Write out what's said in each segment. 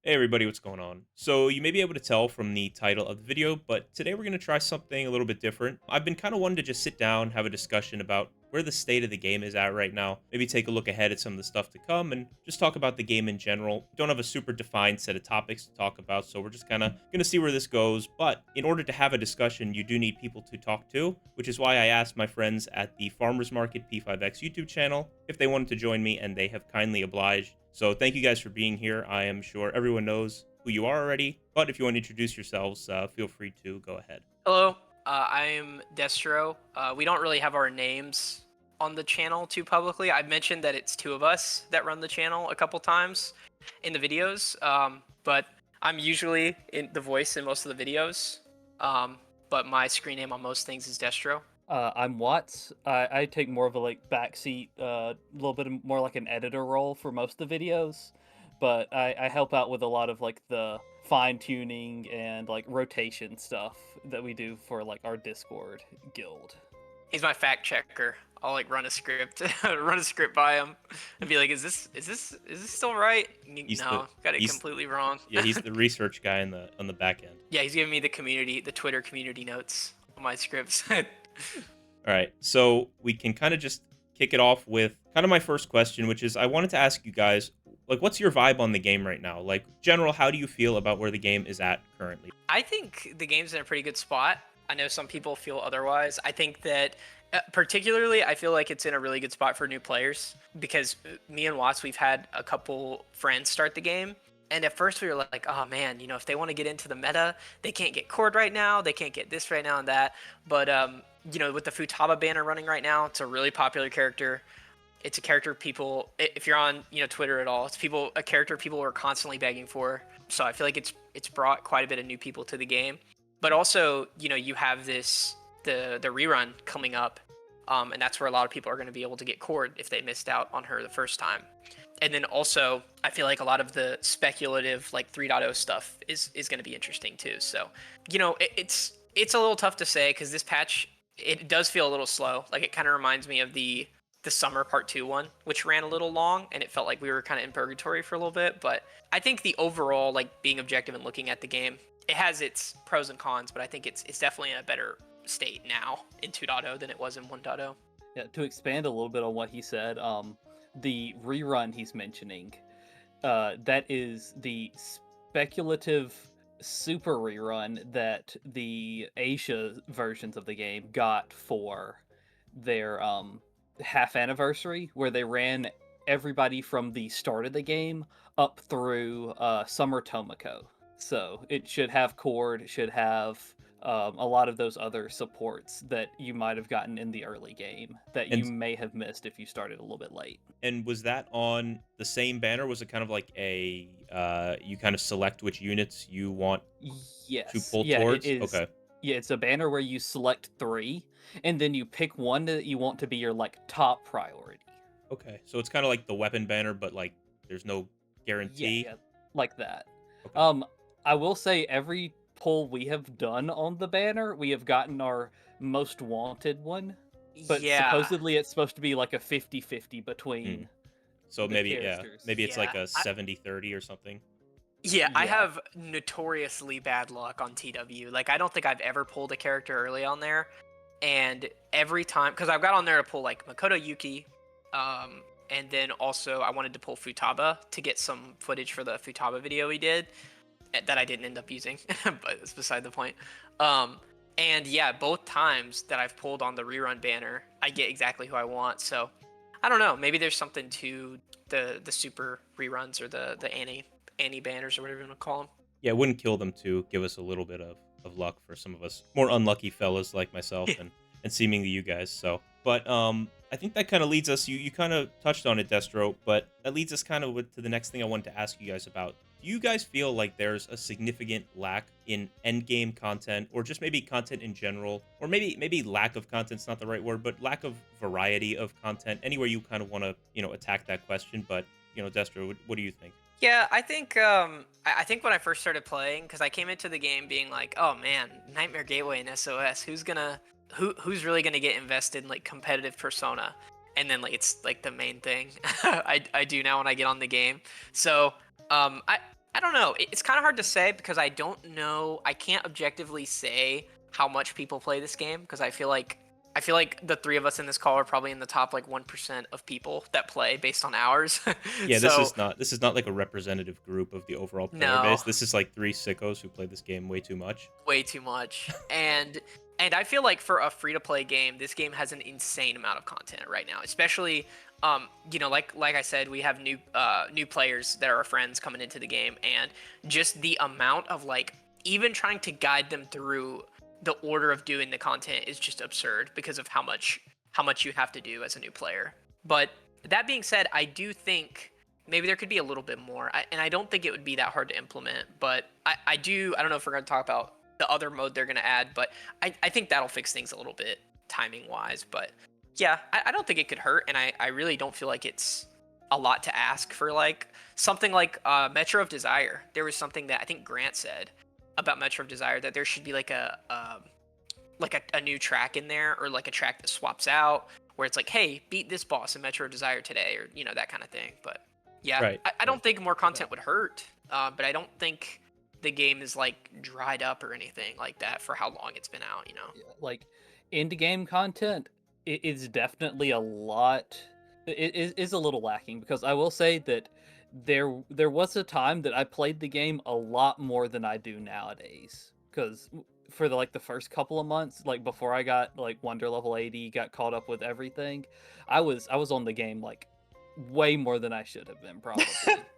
Hey everybody, what's going on? So you may be able to tell from the title of the video, but today we're going to try something a little bit different. I've been kind of wanting to just sit down, have a discussion about where the state of the game is at right now. Maybe take a look ahead at some of the stuff to come and just talk about the game in general. Don't have a super defined set of topics to talk about, so we're just kind of going to see where this goes. But in order to have a discussion, you do need people to talk to, which is why I asked my friends at the Farmers Market P5X YouTube channel if they wanted to join me, and they have kindly obliged. So thank you guys for being here. I am sure everyone knows who you are already, but if you want to introduce yourselves, feel free to go ahead. Hello, I am Destro. We don't really have our names on the channel too publicly. I've mentioned that it's two of us that run the channel a couple times in the videos, but I'm usually in the voice in most of the videos. But my screen name on most things is Destro. I'm Watts. I take more of a backseat, little bit more like an editor role for most of the videos, but I help out with a lot of the fine tuning and rotation stuff that we do for our Discord guild. He's my fact checker. I'll run a script, run a script by him, and be like, "Is this still right?" No, got it completely wrong. Yeah, he's the research guy on the back end. Yeah, he's giving me the Twitter community notes on my scripts. All right, so we can kind of just kick it off with kind of my first question, which is I wanted to ask you guys, what's your vibe on the game right now? General, how do you feel about where the game is at currently? I think the game's in a pretty good spot. I know some people feel otherwise. I think that particularly, I feel like it's in a really good spot for new players because me and Watts, we've had a couple friends start the game. And at first we were like, oh man, if they want to get into the meta, they can't get Cord right now. They can't get this right now and that. But, with the Futaba banner running right now, it's a really popular character. It's a character people, if you're on, Twitter at all, it's a character people are constantly begging for. So I feel like it's brought quite a bit of new people to the game. But also, you have the rerun coming up, and that's where a lot of people are going to be able to get Cord if they missed out on her the first time. And then also, I feel like a lot of the speculative 3.0 stuff is going to be interesting too. So, it's a little tough to say because this patch, it does feel a little slow. It kind of reminds me of the summer part 2 one, which ran a little long, and it felt like we were kind of in purgatory for a little bit. But I think the overall, being objective and looking at the game, it has its pros and cons, but I think it's definitely in a better state now in 2.0 than it was in 1.0. Yeah, to expand a little bit on what he said, the rerun he's mentioning, that is the speculative super rerun that the Asia versions of the game got for their half anniversary, where they ran everybody from the start of the game up through Summer Tomoko. So it should have Cord, it should have a lot of those other supports that you might have gotten in the early game that you may have missed if you started a little bit late. And was that on the same banner? Was it kind of like a you kind of select which units you want to pull towards? It is. Okay. Yeah, it's a banner where you select 3, and then you pick one that you want to be your top priority. Okay, so it's kind of like the weapon banner, but there's no guarantee. Yeah, like that. Okay. I will say every pull we have done on the banner, we have gotten our most wanted one. But supposedly it's supposed to be like a 50-50 between So maybe it's like a 70-30 or something. Yeah, I have notoriously bad luck on TW. I don't think I've ever pulled a character early on there. And every time, because I've got on there to pull Makoto Yuki, and then also I wanted to pull Futaba to get some footage for the Futaba video we did that I didn't end up using, but it's beside the point. And yeah, both times that I've pulled on the rerun banner, I get exactly who I want. So I don't know, maybe there's something to the super reruns or the Annie banners or whatever you want to call them. Yeah, it wouldn't kill them to give us a little bit of luck for some of us more unlucky fellas like myself and seemingly you guys. So, but I think that kind of leads us, you kind of touched on it, Destro, but that leads us kind of to the next thing I wanted to ask you guys about. Do you guys feel like there's a significant lack in endgame content, or just maybe content in general, or maybe lack of content's not the right word, but lack of variety of content, anywhere you kind of want to, attack that question? But, Destro, what do you think? Yeah, I think I think when I first started playing, because I came into the game being like, oh man, Nightmare Gateway and SOS, who's really gonna get invested in competitive Persona? And then it's the main thing I do now when I get on the game. So I I don't know. It's kind of hard to say because I don't know. I can't objectively say how much people play this game because I feel like the three of us in this call are probably in the top like 1% of people that play based on hours. Yeah, So this is not like a representative group of the overall player no, base. This is like three sickos who play this game way too much. way too much. And I feel like for a free to play game, this game has an insane amount of content right now. Especially, like I said, we have new players that are our friends coming into the game, and just the amount of like even trying to guide them through the order of doing the content is just absurd because of how much you have to do as a new player. But that being said, I do think maybe there could be a little bit more, and I don't think it would be that hard to implement. But I don't know if we're going to talk about the other mode they're going to add, but I think that'll fix things a little bit timing wise. But yeah, I don't think it could hurt, and I really don't feel like it's a lot to ask for like something like Metro of Desire. There was something that I think Grant said about Metro of Desire that there should be like a new track in there, or like a track that swaps out where it's like, hey, beat this boss in Metro of Desire today, or that kind of thing. But yeah, Right. I don't think more content would hurt, but I don't think the game is like dried up or anything like that for how long it's been out. Yeah, like indie game content is definitely a lot. It is a little lacking because I will say that there was a time that I played the game a lot more than I do nowadays. Because for the first couple of months, like before I got like Wonder Level 80, got caught up with everything, I was on the game like way more than I should have been probably.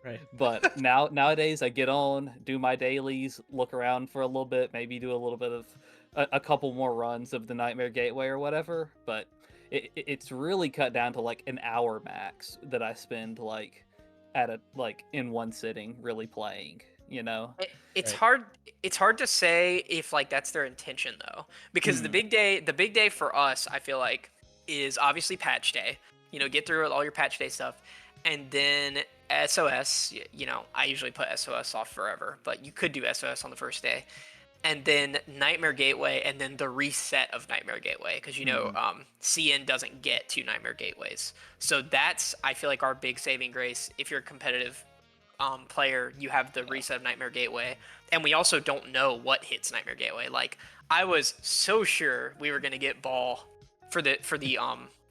Right. But nowadays I get on, do my dailies, look around for a little bit, maybe do a little bit of a couple more runs of the Nightmare Gateway or whatever. But it's really cut down to like an hour max that I spend like in one sitting really playing. It's Right. hard. It's hard to say if like that's their intention though, because the big day for us, I feel like, is obviously patch day. Get through all your patch day stuff, and then SOS. I usually put SOS off forever, but you could do SOS on the first day, and then Nightmare Gateway, and then the reset of Nightmare Gateway, because CN doesn't get two Nightmare Gateways. So that's, I feel like, our big saving grace. If you're a competitive player, you have the reset of Nightmare Gateway, and we also don't know what hits Nightmare Gateway. Like, I was so sure we were gonna get Ball for the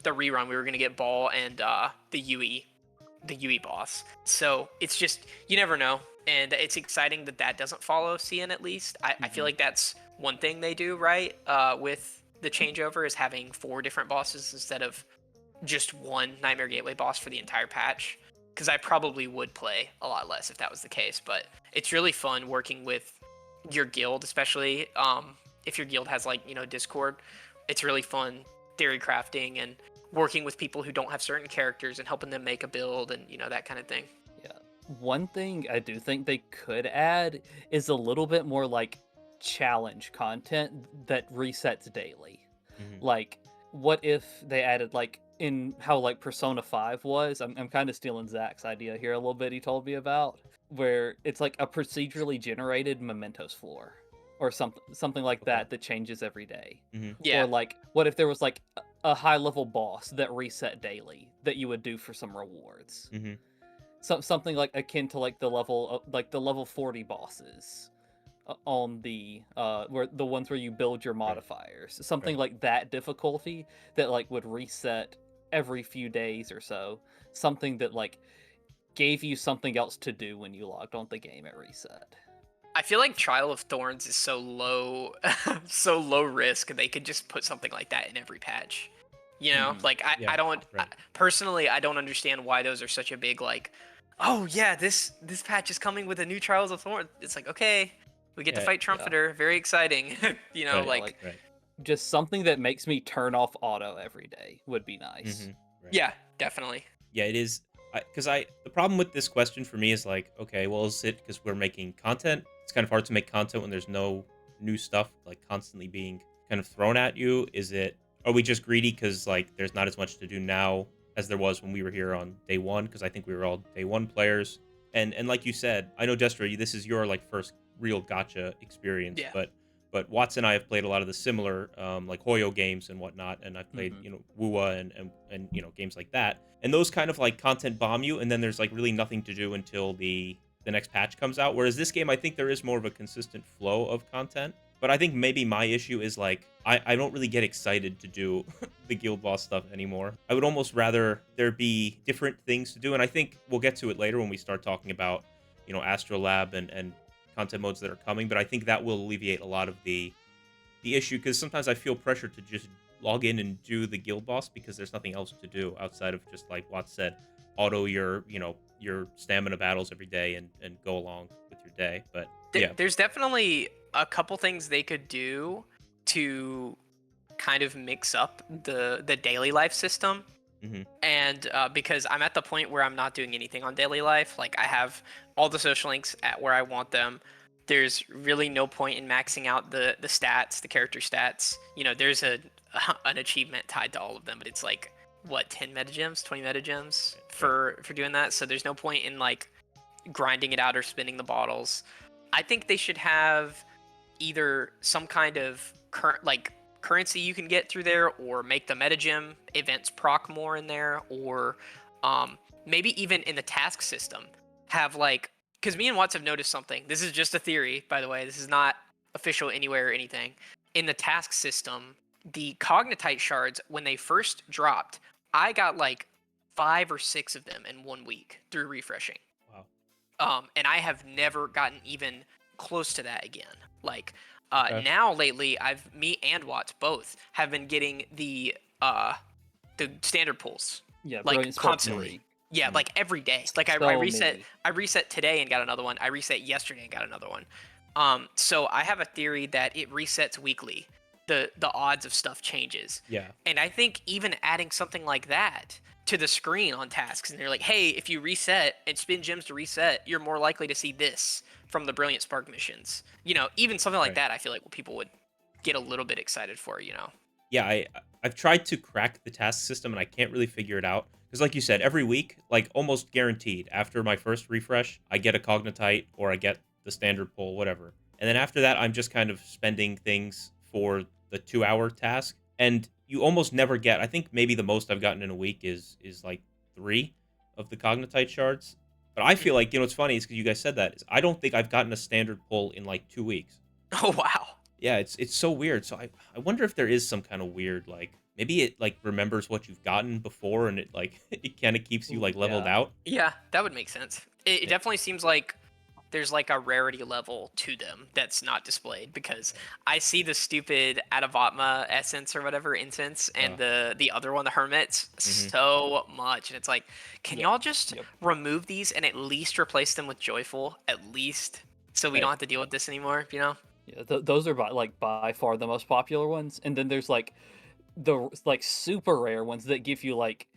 rerun. We were gonna get Ball and the UE boss. So it's just, you never know, and it's exciting that doesn't follow CN at least. I feel like that's one thing they do right with the changeover, is having 4 different bosses instead of just one Nightmare Gateway boss for the entire patch. Because I probably would play a lot less if that was the case. But it's really fun working with your guild, especially if your guild has like Discord. It's really fun theory crafting and working with people who don't have certain characters and helping them make a build and that kind of thing. Yeah. One thing I do think they could add is a little bit more like challenge content that resets daily. Mhm. Like, what if they added like in how like Persona 5 was? I'm kind of stealing Zach's idea here a little bit. He told me about where it's like a procedurally generated mementos floor or something like Okay. that changes every day. Yeah. Or like, what if there was like a high level boss that reset daily that you would do for some rewards? Mm-hmm. Something like akin to like the level 40 bosses on the where the ones where you build your modifiers, something Right. like that difficulty that like would reset every few days or so, something that like gave you something else to do when you logged on the game at reset. I feel like Trial of Thorns is so low, so low risk. They could just put something like that in every patch. Like Yeah, I don't right. personally, I don't understand why those are such a big like. Oh yeah, this patch is coming with a new Trials of Thorns. It's like, okay, we get to Yeah, fight Trumpeter. Very exciting. Right. Like Right. Just something that makes me turn off auto every day would be nice. Mm-hmm. Right. yeah, definitely. Yeah, it is. Because the problem with this question for me is like, okay, well, is it because we're making content? It's kind of hard to make content when there's no new stuff like constantly being kind of thrown at you. Are we just greedy because like there's not as much to do now as there was when we were here on day one? Because I think we were all day one players, and like you said, I know Destra, this is your like first real Gacha experience, Yeah. but Watts and I have played a lot of the similar like Hoyo games and whatnot, and I've played Wuwa and games like that, and those kind of like content bomb you, and then there's like really nothing to do until the the next patch comes out. Whereas this game, I think there is more of a consistent flow of content. But I think maybe my issue is like I don't really get excited to do the guild boss stuff anymore. I would almost rather there be different things to do, and I think we'll get to it later when we start talking about, you know, Astrolabe and content modes that are coming. But I think that will alleviate a lot of the issue, because sometimes I feel pressure to just log in and do the guild boss because there's nothing else to do outside of just, like Watts said, auto your, you know, your stamina battles every day and go along with your day. But yeah, There's definitely a couple things they could do to kind of mix up the daily life system. hmm And because I'm at the point where I'm not doing anything on daily life, like I have all the social links at where I want them. There's really no point in maxing out the stats, the character stats. You know, there's an achievement tied to all of them, but it's like what, 10 metagems, 20 metagems for doing that. So there's no point in like grinding it out or spinning the bottles. I think they should have either some kind of currency you can get through there, or make the metagem events proc more in there, or maybe even in the task system have like, because me and Watts have noticed something. This is just a theory, by the way. This is not official anywhere or anything. In the task system, the cognitite shards, when they first dropped, I got like 5 or 6 of them in 1 week through refreshing. wow, And I have never gotten even close to that again. Like Okay. now lately, me and Watts both have been getting the standard pulls. Yeah, Like Brilliant Spark constantly. 3. Yeah, Mhm. like every day. Like I So reset. many. I reset today and got another one. I reset yesterday and got another one. So I have a theory that it resets weekly. The odds of stuff changes. Yeah. And I think even adding something like that to the screen on tasks, and they're like, hey, if you reset and spin gems to reset, you're more likely to see this from the Brilliant Spark missions. You know, even something like Right. that, I feel like people would get a little bit excited for, you know. Yeah, I've tried to crack the task system and I can't really figure it out. Because like you said, every week, like almost guaranteed, after my first refresh, I get a cognitite or I get the standard pull, whatever. And then after that, I'm just kind of spending things for the 2-hour task. And you almost never get, I think maybe the most I've gotten in a week is like 3 of the cognitite shards. But I feel like, you know, what's funny is because you guys said that, is I don't think I've gotten a standard pull in like 2 weeks. Oh, wow. Yeah, it's so weird. So I wonder if there is some kind of weird, like maybe it like remembers what you've gotten before and it like it kind of keeps you Ooh, like leveled yeah. out. Yeah, that would make sense. It Yeah. definitely seems like there's like a rarity level to them that's not displayed, because I see the stupid Adavatma essence or whatever incense and Uh, the other one, the hermits, mhm. so much, and it's like, can Yep. y'all just Yep. remove these and at least replace them with joyful, at least, so we don't Right. have to deal with this anymore, you know? Yeah, those are by far the most popular ones, and then there's like the like super rare ones that give you like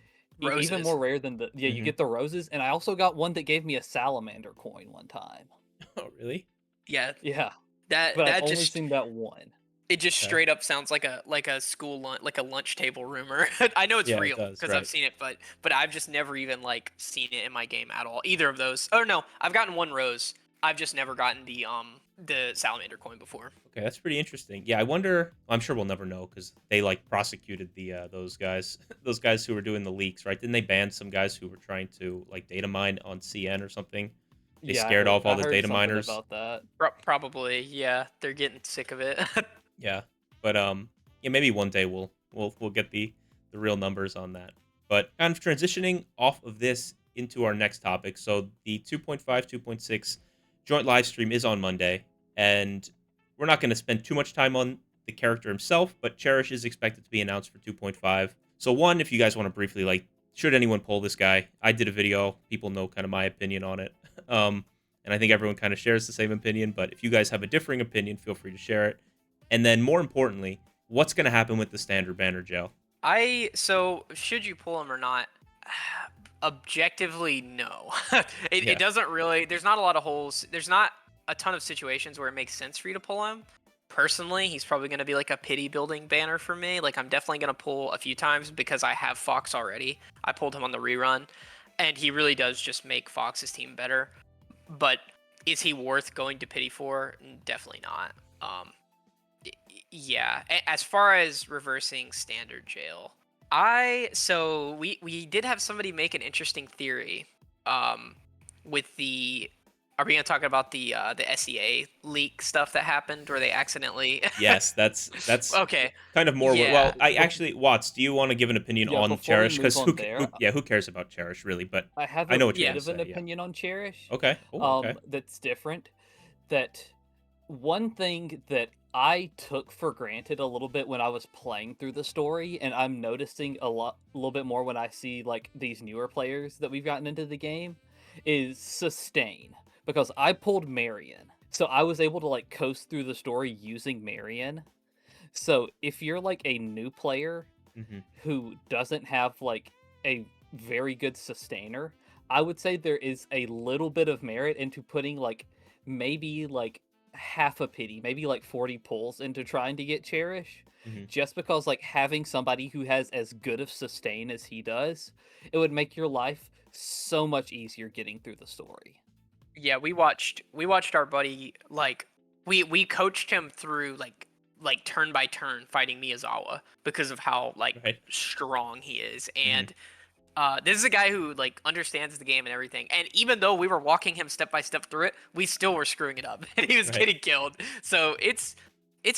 even Roses. more rare than the you Mhm. get the roses, and I also got one that gave me a salamander coin one time. Oh, really? Yeah, Yeah, that but I've that only just seen that one. it just Okay. straight up sounds like a school lunch, like a lunch table rumor. I know it's Yeah, it real does. because I've Right. seen it, but I've just never even like seen it in my game at all. Either of those. Oh no, I've gotten one rose. I've just never gotten the salamander coin before. Okay, that's pretty interesting. Yeah, I wonder. I'm sure we'll never know because they like prosecuted the those guys, those guys who were doing the leaks, right? Didn't they ban some guys who were trying to like data mine on CN or something? They Yeah, scared off all I the heard data something miners. about that. Probably, yeah. They're getting sick of it. Yeah, but yeah, maybe one day we'll get the real numbers on that. But kind of transitioning off of this into our next topic. So the 2.5, 2.6 joint live stream is on Monday, and we're not going to spend too much time on the character himself, but Cherish is expected to be announced for 2.5. So one, if you guys want to briefly like, should anyone pull this guy? I did a video. People know kind of my opinion on it. And I think everyone kind of shares the same opinion. But if you guys have a differing opinion, feel free to share it. And then more importantly, what's going to happen with the standard banner jail? So should you pull him or not? Objectively, no. It Yeah. doesn't really. There's not a lot of holes. There's not a ton of situations where it makes sense for you to pull him. Personally, he's probably going to be like a pity building banner for me. Like I'm definitely going to pull a few times because I have Fox already. I pulled him on the rerun, and he really does just make Fox's team better. But is he worth going to pity for? Definitely not. Yeah. As far as reversing standard jail, we did have somebody make an interesting theory, with the Are we gonna talk about the SEA leak stuff that happened where they accidentally? Yes, that's Okay. kind of more. Yeah. Well, I actually, Watts, do you want to give an opinion Yeah, on before we Cherish? move Because on there, who cares about Cherish really? But I have I a know what you bit want of to an say. Yeah. opinion on Cherish. Okay. Oh, okay. That's different. That one thing that I took for granted a little bit when I was playing through the story, and I'm noticing a little bit more when I see like these newer players that we've gotten into the game, is sustain. Because I pulled Marion, so I was able to like coast through the story using Marion. So if you're like a new player Hmm. who doesn't have like a very good sustainer, I would say there is a little bit of merit into putting like maybe like half a pity, maybe like 40 pulls into trying to get Cherish. Hmm. Just because like having somebody who has as good of sustain as he does, it would make your life so much easier getting through the story. Yeah, we watched our buddy, like, we coached him through like turn by turn fighting Miyazawa because of how like Right. strong he is. Hmm. And this is a guy who like understands the game and everything. And even though we were walking him step by step through it, we still were screwing it up, and he was Right. getting killed. So it's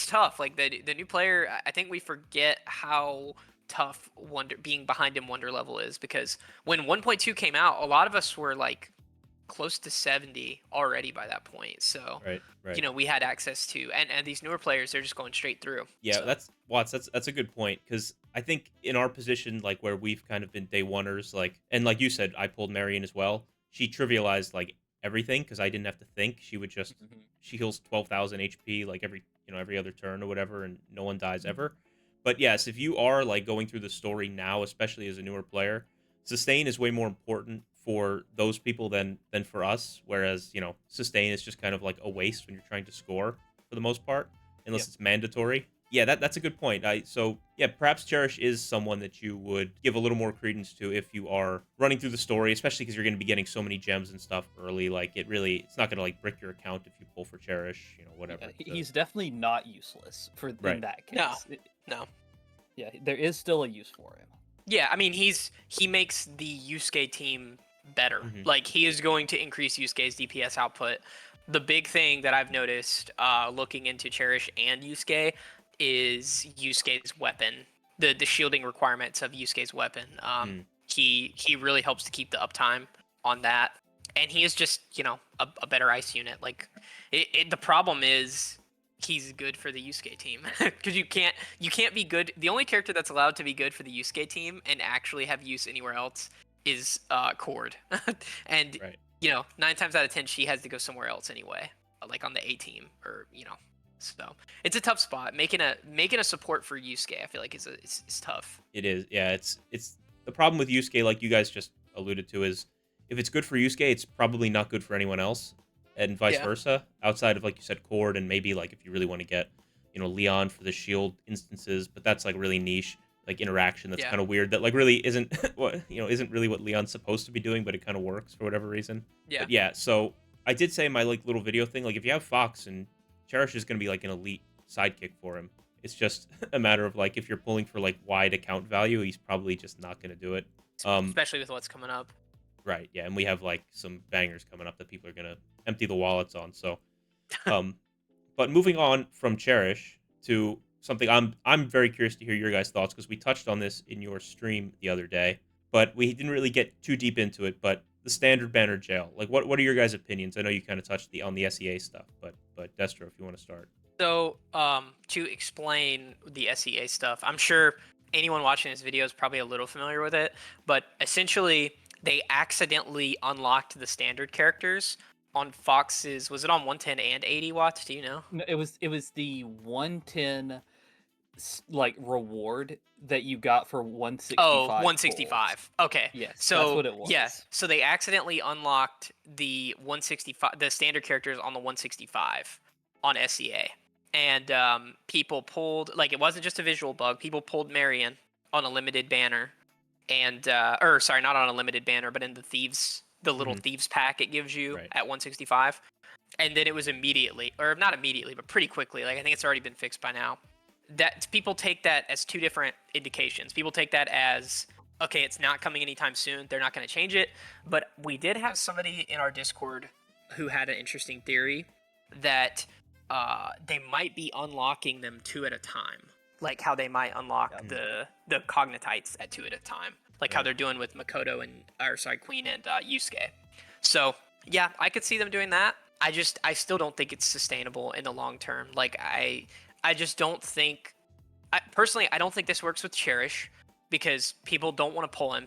tough. Like the new player, I think we forget how tough Wonder being behind in Wonder level is, because when 1.2 came out, a lot of us were like close to 70 already by that point. So Right. Right. we had access to, and these newer players, they're just going straight through. Yeah, So that's Watts. That's a good point because I think in our position, like where we've kind of been day oneers, like and like you said, I pulled Marion as well. She trivialized like everything because I didn't have to think. She would just she heals 12,000 HP like every other turn or whatever, and no one dies ever. But yes, if you are like going through the story now, especially as a newer player, sustain is way more important for those people than for us. Whereas sustain is just kind of like a waste when you're trying to score for the most part unless Yep. it's mandatory. Yeah, that's a good point. So yeah, perhaps Cherish is someone that you would give a little more credence to if you are running through the story, especially because you're going to be getting so many gems and stuff early. Like it's not going to like brick your account if you pull for Cherish, whatever. Yeah, he's definitely not useless in Right. that case. No. No. Yeah, there is still a use for him. Yeah, I mean he makes the Yusuke team better. Mhm. Like, he is going to increase Yusuke's DPS output. The big thing that I've noticed looking into Cherish and Yusuke is Yusuke's weapon. The shielding requirements of Yusuke's weapon. He really helps to keep the uptime on that. And he is just, a better ice unit. Like, the problem is he's good for the Yusuke team, because you can't be good. The only character that's allowed to be good for the Yusuke team and actually have use anywhere else is Cord. And Right. 9 times out of 10 she has to go somewhere else anyway, like on the A team, or so it's a tough spot. Making a support for Yusuke, I feel like, is tough. It is. Yeah, it's the problem with Yusuke, like you guys just alluded to, is if it's good for Yusuke, it's probably not good for anyone else, and vice Yeah. versa. Outside of, like you said, Cord, and maybe like if you really want to get, Leon for the shield instances, but that's like really niche, like interaction. That's Yeah. kind of weird. That like really isn't isn't really what Leon's supposed to be doing, but it kind of works for whatever reason. Yeah. But yeah, so I did say in my like little video thing, like if you have Fox, and Cherish is going to be like an elite sidekick for him. It's just a matter of like if you're pulling for like wide account value, he's probably just not going to do it. Especially with what's coming up. Right, yeah, and we have like some bangers coming up that people are gonna empty the wallets on. So, but moving on from Cherish to something I'm very curious to hear your guys' thoughts, because we touched on this in your stream the other day, but we didn't really get too deep into it. But the standard banner jail, like what are your guys' opinions? I know you kind of touched on the SEA stuff, but Destro, if you want to start. So, to explain the SEA stuff, I'm sure anyone watching this video is probably a little familiar with it, but essentially they accidentally unlocked the standard characters on Fox's. Was it on 110 and 80 watts? Do you know? No, it was the 110 like reward that you got for 165. Oh, pulls. 165. Okay. Yes, So that's what it was. yeah, so they accidentally unlocked the 165, the standard characters on the 165 on SEA, and people pulled, like, it wasn't just a visual bug. People pulled Marion on a limited banner, and or sorry, not on a limited banner, but in the little thieves pack it gives you Right. at 165, and then it was immediately, or not immediately, but pretty quickly. Like, I think it's already been fixed by now. That people take that as two different indications. People take that as, okay, it's not coming anytime soon, they're not going to change it. But we did have somebody in our Discord who had an interesting theory that they might be unlocking them 2 at a time, like how they might unlock the cognitites at 2 at a time, like how they're doing with Makoto Queen and Yusuke. So yeah, I could see them doing that. I still don't think it's sustainable in the long term. Like I just don't think. Personally, I don't think this works with Cherish because people don't want to pull him.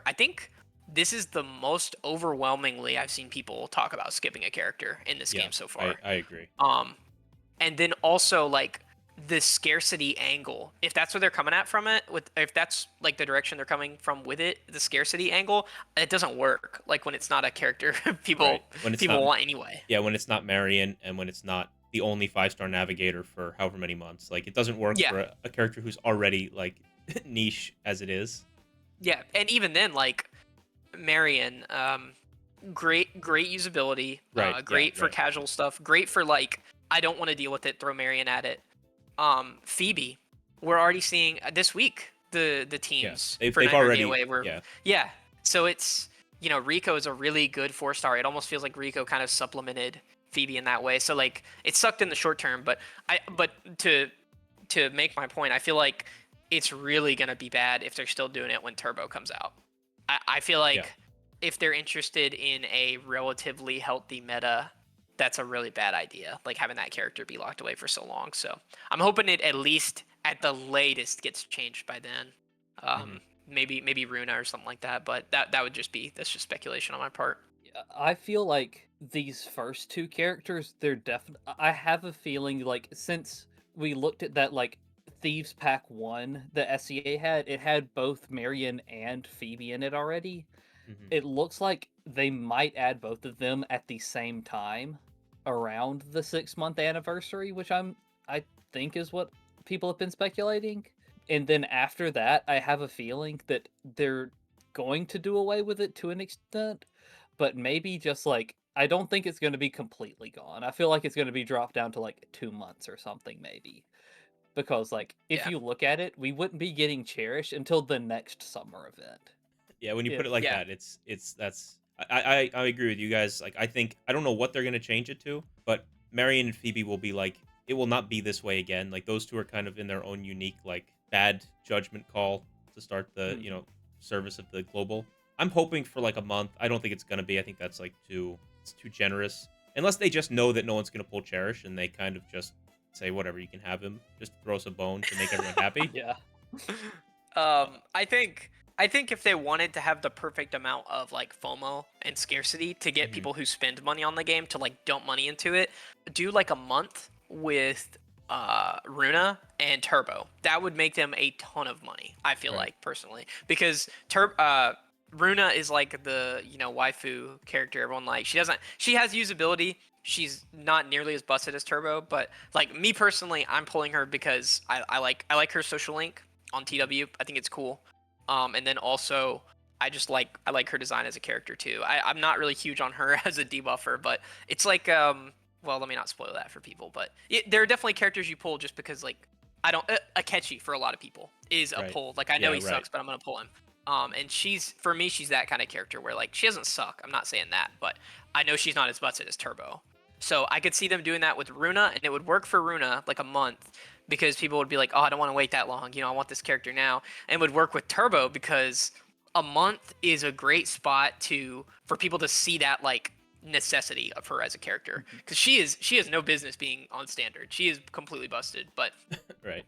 I think this is the most overwhelmingly I've seen people talk about skipping a character in this game so far. I agree. And then also like the scarcity angle, if that's where they're coming at from it, if that's like the direction they're coming from with it, the scarcity angle, it doesn't work. Like when it's not a character people want anyway. Yeah, when it's not Marion and when it's not the only 5-star navigator for however many months. Like, it doesn't work for a character who's already, like, niche as it is. Yeah, and even then, like, Marion, great usability, great for casual stuff, great for, like, I don't want to deal with it, throw Marion at it. Phoebe, we're already seeing, this week, the teams for they've already, yeah. So it's, you know, Rico is a really good 4-star. It almost feels like Rico kind of supplemented Phoebe in that way. So like it sucked in the short term, but to make my point, I feel like it's really gonna be bad if they're still doing it when Turbo comes out. I feel like if they're interested in a relatively healthy meta, that's a really bad idea. Like having that character be locked away for so long. So I'm hoping it at least at the latest gets changed by then. Maybe Runa or something like that, but that's just speculation on my part. I feel like these first 2 characters, they're definitely. I have a feeling like since we looked at that like Thieves Pack 1 the SEA had, it had both Marion and Phoebe in it already. It looks like they might add both of them at the same time around the 6-month anniversary, which I think is what people have been speculating. And then after that, I have a feeling that they're going to do away with it to an extent, but maybe just like, I don't think it's going to be completely gone. I feel like it's going to be dropped down to like 2 months or something maybe. Because like, if you look at it, we wouldn't be getting Cherish until the next summer event. Yeah, when you put it like that, I agree with you guys. Like, I don't know what they're going to change it to, but Marion and Phoebe will be like, it will not be this way again. Like, those 2 are kind of in their own unique, like, bad judgment call to start the, you know, service of the global. I'm hoping for like a month. I don't think it's going to be. I think that's like too generous. Unless they just know that no one's going to pull Cherish and they kind of just say, whatever, you can have him. Just throw us a bone to make everyone happy. Yeah. I think if they wanted to have the perfect amount of like FOMO and scarcity to get people who spend money on the game to like dump money into it, do like a month with Runa and Turbo. That would make them a ton of money, I feel like, personally, because Runa is like the, you know, waifu character everyone likes. She has usability. She's not nearly as busted as Turbo, but like me personally, I'm pulling her because I like her social link on TW. I think it's cool. And then also I like her design as a character too. I'm not really huge on her as a debuffer, but it's like well, let me not spoil that for people, but there are definitely characters you pull just because, like, I don't Akechi for a lot of people is a pull. Like, I know he sucks, but I'm gonna pull him. And she's that kind of character where, like, she doesn't suck. I'm not saying that, but I know she's not as busted as Turbo. So I could see them doing that with Runa, and it would work for Runa like a month because people would be like, oh, I don't want to wait that long. You know, I want this character now. And it would work with Turbo because a month is a great spot for people to see that, like, necessity of her as a character, because she has no business being on standard. She is completely busted, but right.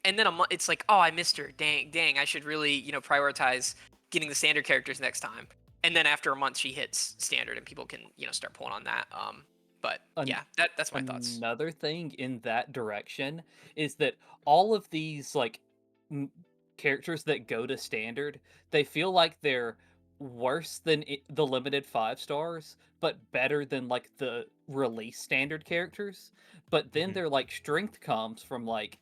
And then it's like, oh, I missed her. Dang, I should really, you know, prioritize getting the standard characters next time. And then after a month, she hits standard, and people can, you know, start pulling on that. But yeah, that's my thoughts. Another thing in that direction is that all of these like characters that go to standard, they feel like they're worse than the limited 5 stars, but better than like the release standard characters. But then their like strength comes from like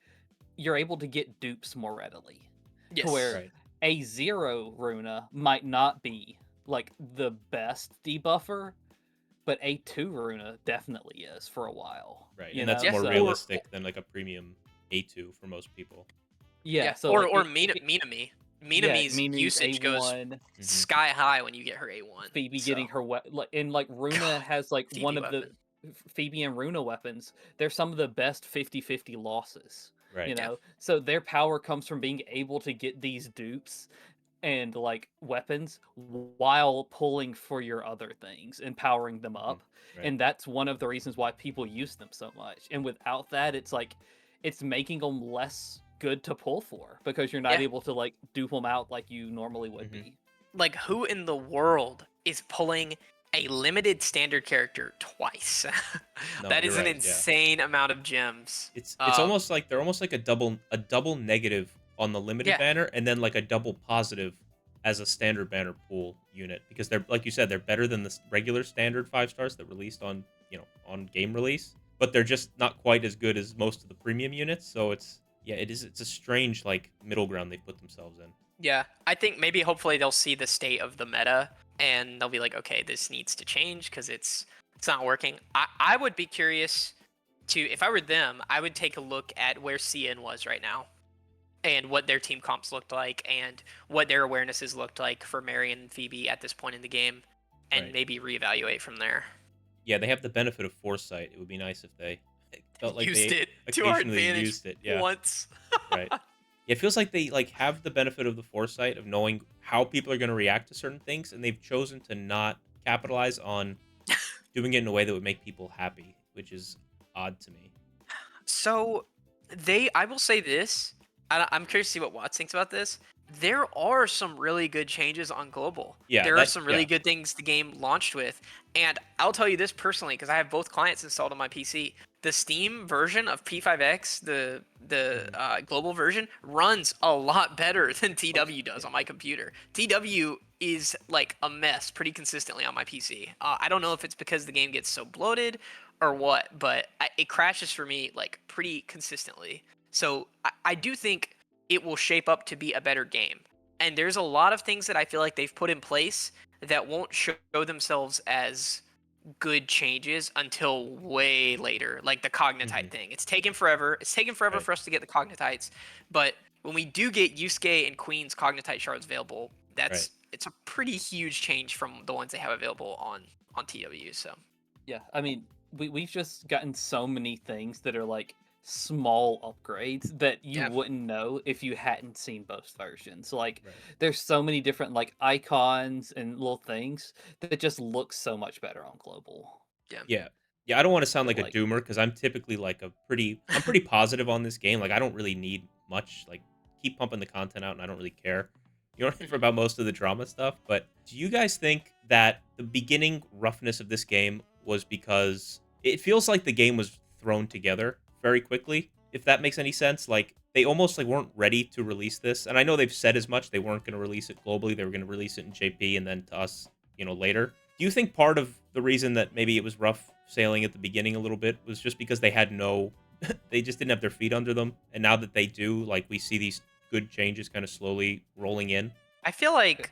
you're able to get dupes more readily. Yes. To where a 0 Runa might not be like the best debuffer, but a 2 Runa definitely is for a while. Right, and that's more realistic than like a premium A2 for most people. Yeah, so or Minami. Miname's Mimi's usage goes A1, sky high when you get her A1. Phoebe so. getting her and like Runa God, has like Phoebe one of weapon. Phoebe and Runa weapons. They're some of the best 50-50 losses. Right. You Yeah. know, so their power comes from being able to get these dupes and like weapons while pulling for your other things and powering them up. Right. And that's one of the reasons why people use them so much. And without that, it's like it's making them less good to pull for because you're not Yeah. able to like dupe them out like you normally would be. Like, who in the world is pulling a limited standard character twice? No, That you're is an right, yeah. insane amount of gems. It's almost like they're almost like a double negative on the limited Yeah. banner, and then like a double positive as a standard banner pool unit, because they're, like you said, they're better than the regular standard 5 stars that released on, you know, on game release, but they're just not quite as good as most of the premium units. So it's it's a strange like middle ground they put themselves in. Yeah, I think maybe hopefully they'll see the state of the meta and they'll be like, okay, this needs to change because it's not working. I would be curious to, if I were them, I would take a look at where CN was right now and what their team comps looked like and what their awarenesses looked like for Mary and Phoebe at this point in the game, and Right. maybe reevaluate from there. Yeah, they have the benefit of foresight. It would be nice if they felt like Used they it to our occasionally advantage used it. Yeah. once. Right. Yeah, it feels like they like have the benefit of the foresight of knowing how people are going to react to certain things, and they've chosen to not capitalize on doing it in a way that would make people happy, which is odd to me. So I will say this. I'm curious to see what Watts thinks about this. There are some really good changes on global. Yeah, there are that- some really yeah. good things the game launched with, and I'll tell you this personally because I have both clients installed on my PC. The Steam version of P5X, the global version, runs a lot better than TW does on my computer. TW is like a mess pretty consistently on my PC. I don't know if it's because the game gets so bloated or what, but it crashes for me like pretty consistently. So I do think it will shape up to be a better game. And there's a lot of things that I feel like they've put in place that won't show themselves as good changes until way later, like the Cognitite thing. It's taken forever. It's taken forever Right. for us to get the Cognitites, but when we do get Yusuke and Queen's Cognitite shards available, it's a pretty huge change from the ones they have available on TW. So Yeah, I mean, we've just gotten so many things that are like small upgrades that you Yeah. wouldn't know if you hadn't seen both versions. Like, Right. there's so many different like icons and little things that just look so much better on global. Yeah. Yeah, I don't want to sound But, like a doomer because I'm typically like I'm pretty positive on this game. Like I don't really need much. Like keep pumping the content out and I don't really care. You know about most of the drama stuff, but do you guys think that the beginning roughness of this game was because it feels like the game was thrown together very quickly, if that makes any sense? Like they almost like weren't ready to release this. And I know they've said as much. They weren't going to release it globally. They were going to release it in JP and then to us, you know, later. Do you think part of the reason that maybe it was rough sailing at the beginning a little bit was just because they had they just didn't have their feet under them, and now that they do, like we see these good changes kind of slowly rolling in? I feel like,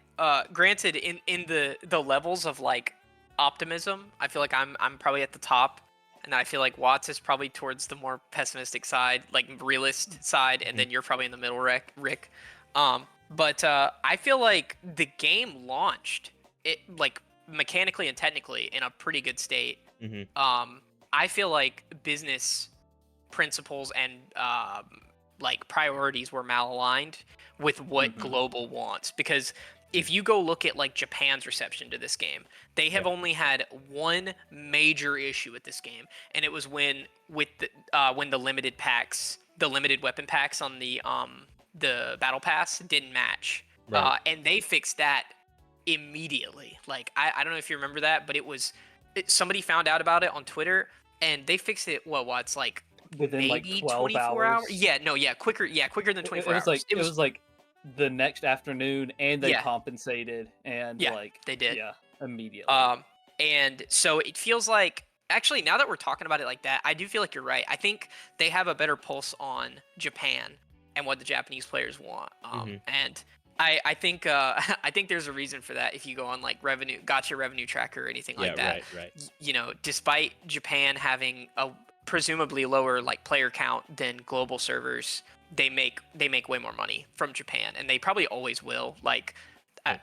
granted, in the levels of like optimism, I feel like I'm probably at the top, and I feel like Watts is probably towards the more pessimistic side, like realist side, and then you're probably in the middle, Rick. But I feel like the game launched it like mechanically and technically in a pretty good state. I feel like business principles and like priorities were malaligned with what global wants, because if you go look at like Japan's reception to this game, they have only had one major issue with this game, and it was when the limited packs, the limited weapon packs on the battle pass didn't match. Right. And they fixed that immediately. Like I don't know if you remember that, but somebody found out about it on Twitter and they fixed it. What's like Within like maybe 12 24 hours? hours. Quicker than 24 hours. It was like the next afternoon, and they Yeah. compensated, and Yeah, like they did. Yeah, immediately. And so it feels like, actually, now that we're talking about it like that, I do feel like you're right. I think they have a better pulse on Japan and what the Japanese players want. And I think I think there's a reason for that. If you go on like Gacha revenue tracker or anything like that, Right. you know, despite Japan having presumably lower like player count than global servers, they make way more money from Japan, and they probably always will. Like, uh,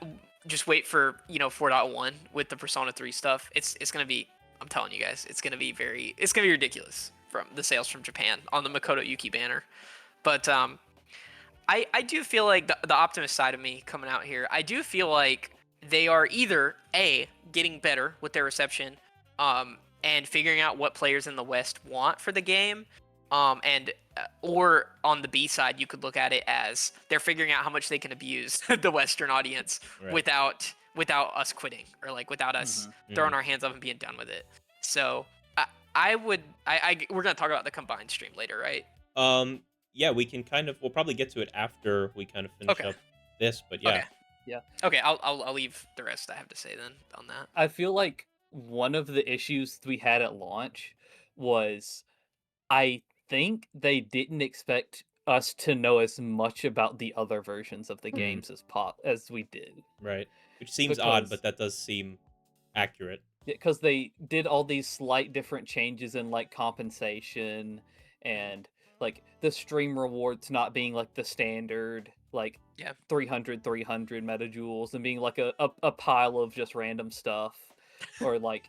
just wait for 4.1 with the Persona 3 stuff. It's gonna be, I'm telling you guys, it's gonna be ridiculous from the sales from Japan on the Makoto Yuki banner. But I do feel like the optimist side of me coming out here, I do feel like they are either A, getting better with their reception, and figuring out what players in the West want for the game, and or on the B side, you could look at it as they're figuring out how much they can abuse the Western audience Right. without us quitting, or like without us throwing our hands up and being done with it. So we're gonna talk about the combined stream later, right? Yeah, we can we'll probably get to it after we kind of finish Okay. up this, but yeah. Okay. Yeah. Okay, I'll leave the rest I have to say then on that. I feel like one of the issues we had at launch was I think they didn't expect us to know as much about the other versions of the games as we did. Right. Which seems odd, Because- but that does seem accurate. Because they did all these slight different changes in like compensation and like the stream rewards not being like the standard like 300 metajoules and being like a pile of just random stuff or like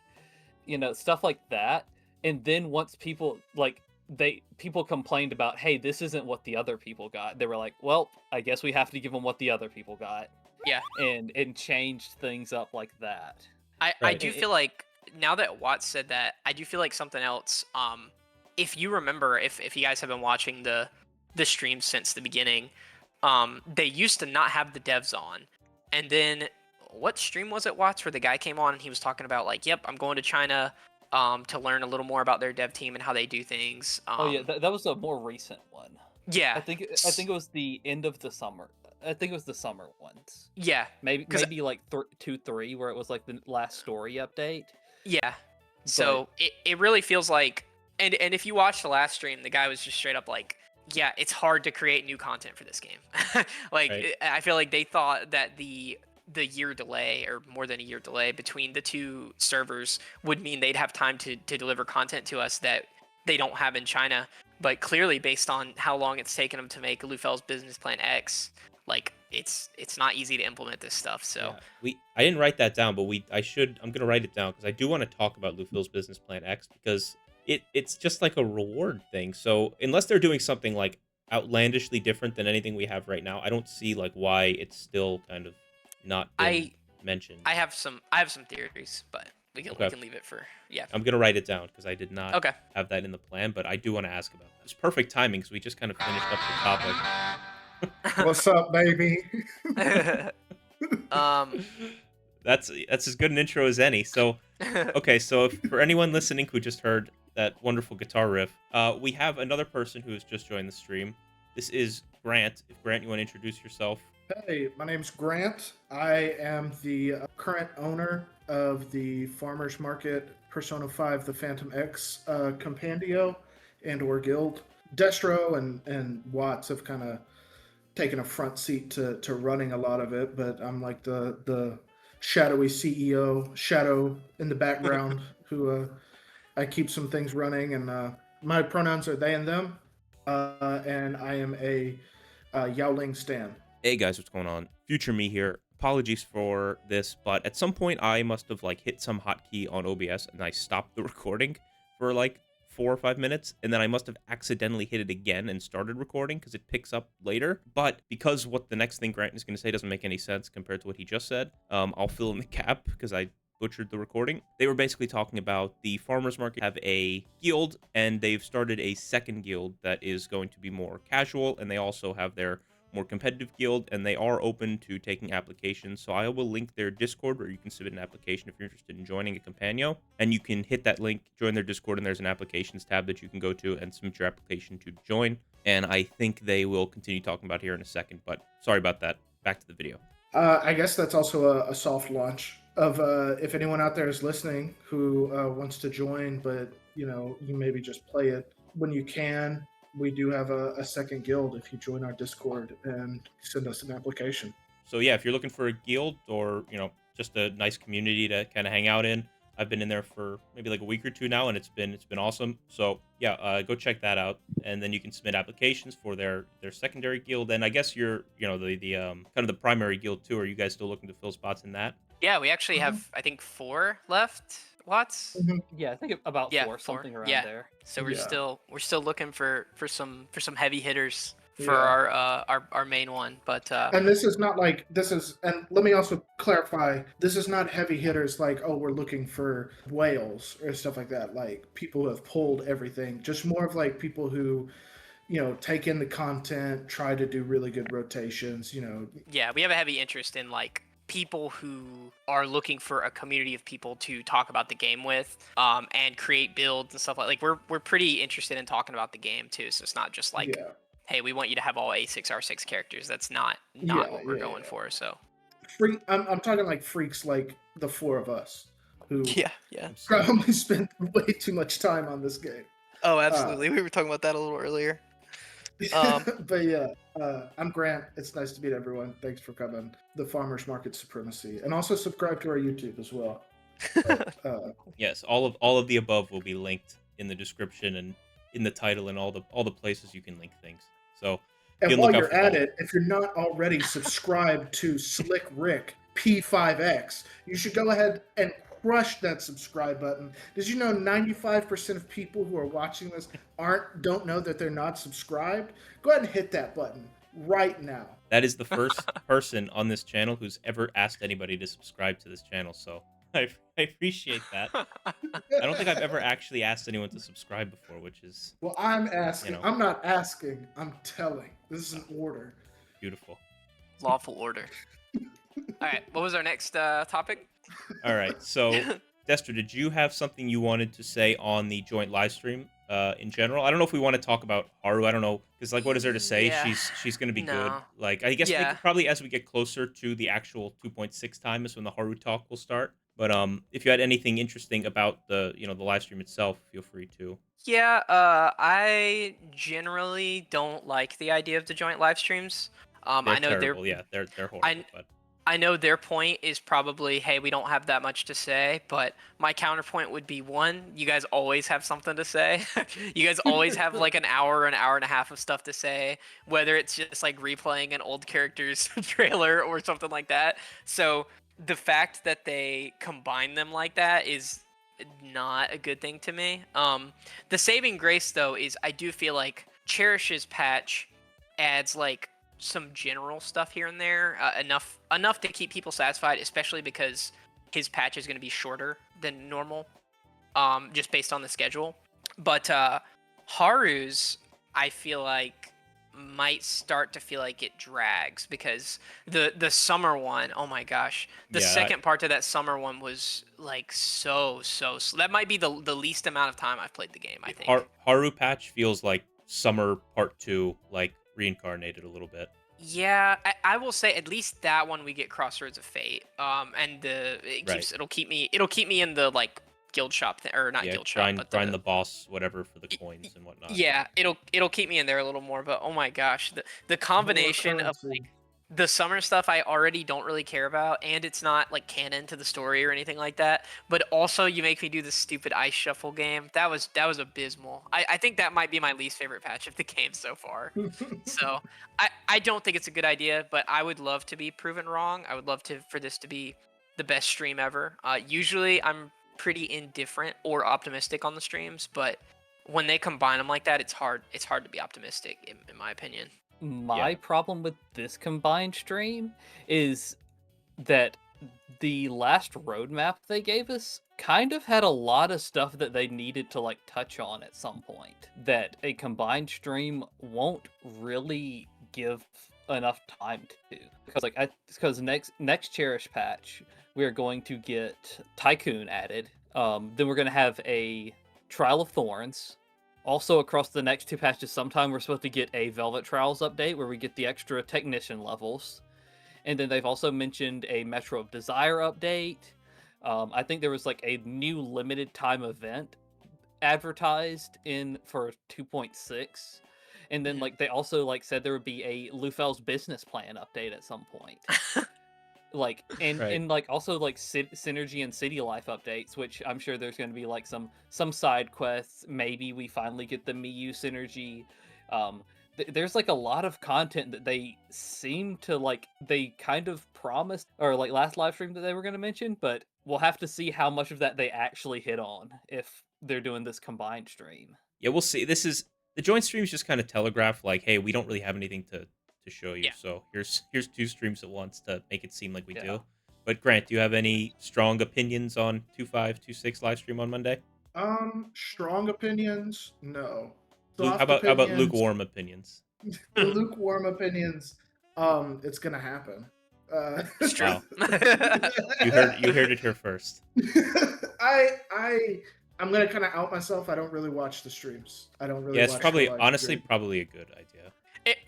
stuff like that. And then once people people complained about, hey, this isn't what the other people got, they were like, well, I guess we have to give them what the other people got. Yeah. And changed things up like that. I do feel like, now that Watts said that, I do feel like something else. If you remember, if you guys have been watching the stream since the beginning, they used to not have the devs on, and then what stream was it, Watts, where the guy came on and he was talking about like, yep, I'm going to China to learn a little more about their dev team and how they do things. Oh yeah, that was a more recent one. Yeah, I think it was the end of the summer. I think it was the summer ones. Yeah, maybe like 2-3, where it was like the last story update. Yeah, so it really feels like, and if you watch the last stream, the guy was just straight up like, yeah, it's hard to create new content for this game. Like, right. I feel like they thought that the year delay, or more than a year delay, between the two servers would mean they'd have time to deliver content to us that they don't have in China. But clearly, based on how long it's taken them to make Lufel's Business Plan X, like, it's not easy to implement this stuff. So I didn't write that down, but I'm gonna write it down because I do want to talk about Lufel's Business Plan X, because it's just like a reward thing. So unless they're doing something like outlandishly different than anything we have right now, I don't see like why it's still kind of not been mentioned. I have some theories, but we can leave it for I'm gonna write it down because I did not have that in the plan, but I do want to ask about that. It's perfect timing because we just kind of finished up the topic. What's up, baby? That's as good an intro as any. So, okay, so for anyone listening who just heard that wonderful guitar riff, we have another person who has just joined the stream. This is Grant. If Grant, you want to introduce yourself? Hey, my name's Grant. I am the current owner of the Farmers Market Persona 5 The Phantom X Companio and/or guild. Destro and Watts have kind of taken a front seat to running a lot of it, but I'm like the shadowy CEO, shadow in the background, who I keep some things running, and my pronouns are they and them, and I am a Yowling Stan. Hey guys, what's going on? Future me here. Apologies for this, but at some point I must have like hit some hotkey on OBS and I stopped the recording for like 4 or 5 minutes, and then I must have accidentally hit it again and started recording because it picks up later. But because what the next thing Grant is going to say doesn't make any sense compared to what he just said, I'll fill in the gap because I butchered the recording. They were basically talking about the Farmers Market have a guild, and they've started a second guild that is going to be more casual, and they also have their more competitive guild, and they are open to taking applications. So I will link their Discord where you can submit an application if you're interested in joining a Companio, and you can hit that link, join their Discord, and there's an applications tab that you can go to and submit your application to join. And I think they will continue talking about here in a second, but sorry about that. Back to the video. I guess that's also a soft launch of if anyone out there is listening who wants to join, but you maybe just play it when you can. We do have a second guild if you join our Discord and send us an application. So yeah, if you're looking for a guild or, just a nice community to kind of hang out in, I've been in there for maybe like a week or two now, and it's been awesome. So yeah, go check that out, and then you can submit applications for their secondary guild. And I guess you're the kind of the primary guild too. Are you guys still looking to fill spots in that? Yeah, we actually have I think 4 left. Watts. Yeah, I think about Yeah, 4, 4. something around Yeah. there. So Yeah. we're still looking for some heavy hitters for Yeah. our main one. But And this is not like this is, and let me also clarify, this is not heavy hitters like, oh, we're looking for whales or stuff like that, like people who have pulled everything. Just more of like people who, take in the content, try to do really good rotations, yeah, we have a heavy interest in like people who are looking for a community of people to talk about the game with, and create builds and stuff we're pretty interested in talking about the game too. So it's not just like, Yeah. hey, we want you to have all A6R6 characters. That's not Yeah, what we're yeah, going yeah. for. So I'm talking like freaks like the 4 of us who yeah. probably spent way too much time on this game. Oh, absolutely. We were talking about that a little earlier. But yeah, I'm Grant. It's nice to meet everyone. Thanks for coming. The Farmers Market Supremacy, and also subscribe to our YouTube as well. Yes, all of the above will be linked in the description and in the title and all the places you can link things. So And you can while look out you're for at both. it, if you're not already subscribed to Slick Rick P5X, you should go ahead and crush that subscribe button. Did you know 95% of people who are watching this don't know that they're not subscribed? Go ahead and hit that button right now. That is the first person on this channel who's ever asked anybody to subscribe to this channel. So I appreciate that. I don't think I've ever actually asked anyone to subscribe before, which is Well, I'm asking. You know. I'm not asking. I'm telling. This is an order. beautiful. Lawful order. All right, what was our next topic? All right, so Destro, did you have something you wanted to say on the joint live stream in general? I don't know if we want to talk about Haru. I don't know, because like, what is there to say? Yeah. She's going to be good. No. Like, I guess Yeah. probably as we get closer to the actual 2.6 time is when the Haru talk will start. But if you had anything interesting about the the live stream itself, feel free to. Yeah, I generally don't like the idea of the joint live streams. They're I know terrible. Yeah, they're horrible. But I know their point is probably, hey, we don't have that much to say, but my counterpoint would be, one, you guys always have something to say. You guys always have like an hour and a half of stuff to say, whether it's just like replaying an old character's trailer or something like that. So the fact that they combine them like that is not a good thing to me. The saving grace though is I do feel like Cherish's patch adds like some general stuff here and there, enough to keep people satisfied, especially because his patch is going to be shorter than normal, just based on the schedule. But Haru's, I feel like, might start to feel like it drags because the summer one, oh my gosh, the Yeah, second part to that summer one was like so that might be the least amount of time I've played the game, I think. Haru patch feels like Summer Part 2, like reincarnated a little bit. Yeah, I will say at least that one we get Crossroads of Fate. And it'll keep me in the like guild shop or not Yeah, guild shop, but grind the boss, whatever, for the coins and whatnot. yeah, it'll keep me in there a little more. But oh my gosh, the combination of like the summer stuff I already don't really care about, and it's not like canon to the story or anything like that. But also you make me do this stupid ice shuffle game. That was abysmal. I think that might be my least favorite patch of the game so far. So I don't think it's a good idea, but I would love to be proven wrong. I would love for this to be the best stream ever. Usually I'm pretty indifferent or optimistic on the streams, but when they combine them like that, it's hard to be optimistic in my opinion. My problem with this combined stream is that the last roadmap they gave us kind of had a lot of stuff that they needed to like touch on at some point that a combined stream won't really give enough time to, because next Cherish patch we are going to get Tycoon added, then we're going to have a Trial of Thorns. Also, across the next 2 patches, sometime we're supposed to get a Velvet Trials update where we get the extra technician levels. And then they've also mentioned a Metro of Desire update. I think there was like a new limited time event advertised for 2.6. And then like they also like said there would be a Lufel's business plan update at some point. Like and Right. and like also like synergy and city life updates, which I'm sure there's going to be like some side quests. Maybe we finally get the Miyu synergy. There's like a lot of content that they seem to like they kind of promised or like last live stream that they were going to mention, but we'll have to see how much of that they actually hit on if they're doing this combined stream. Yeah, we'll see. This is the joint streams just kind of telegraph like, hey, we don't really have anything to show you, Yeah. so here's two streams at once to make it seem like we Yeah. do. But Grant, do you have any strong opinions on 2526 live stream on Monday? Strong opinions? No. How Soft about opinions? lukewarm opinions? Lukewarm opinions. It's gonna happen. It's true. Wow. You heard it here first. I'm gonna kind of out myself. I don't really watch the streams. I don't really. Yeah, it's watch probably the live honestly stream. probably a good idea.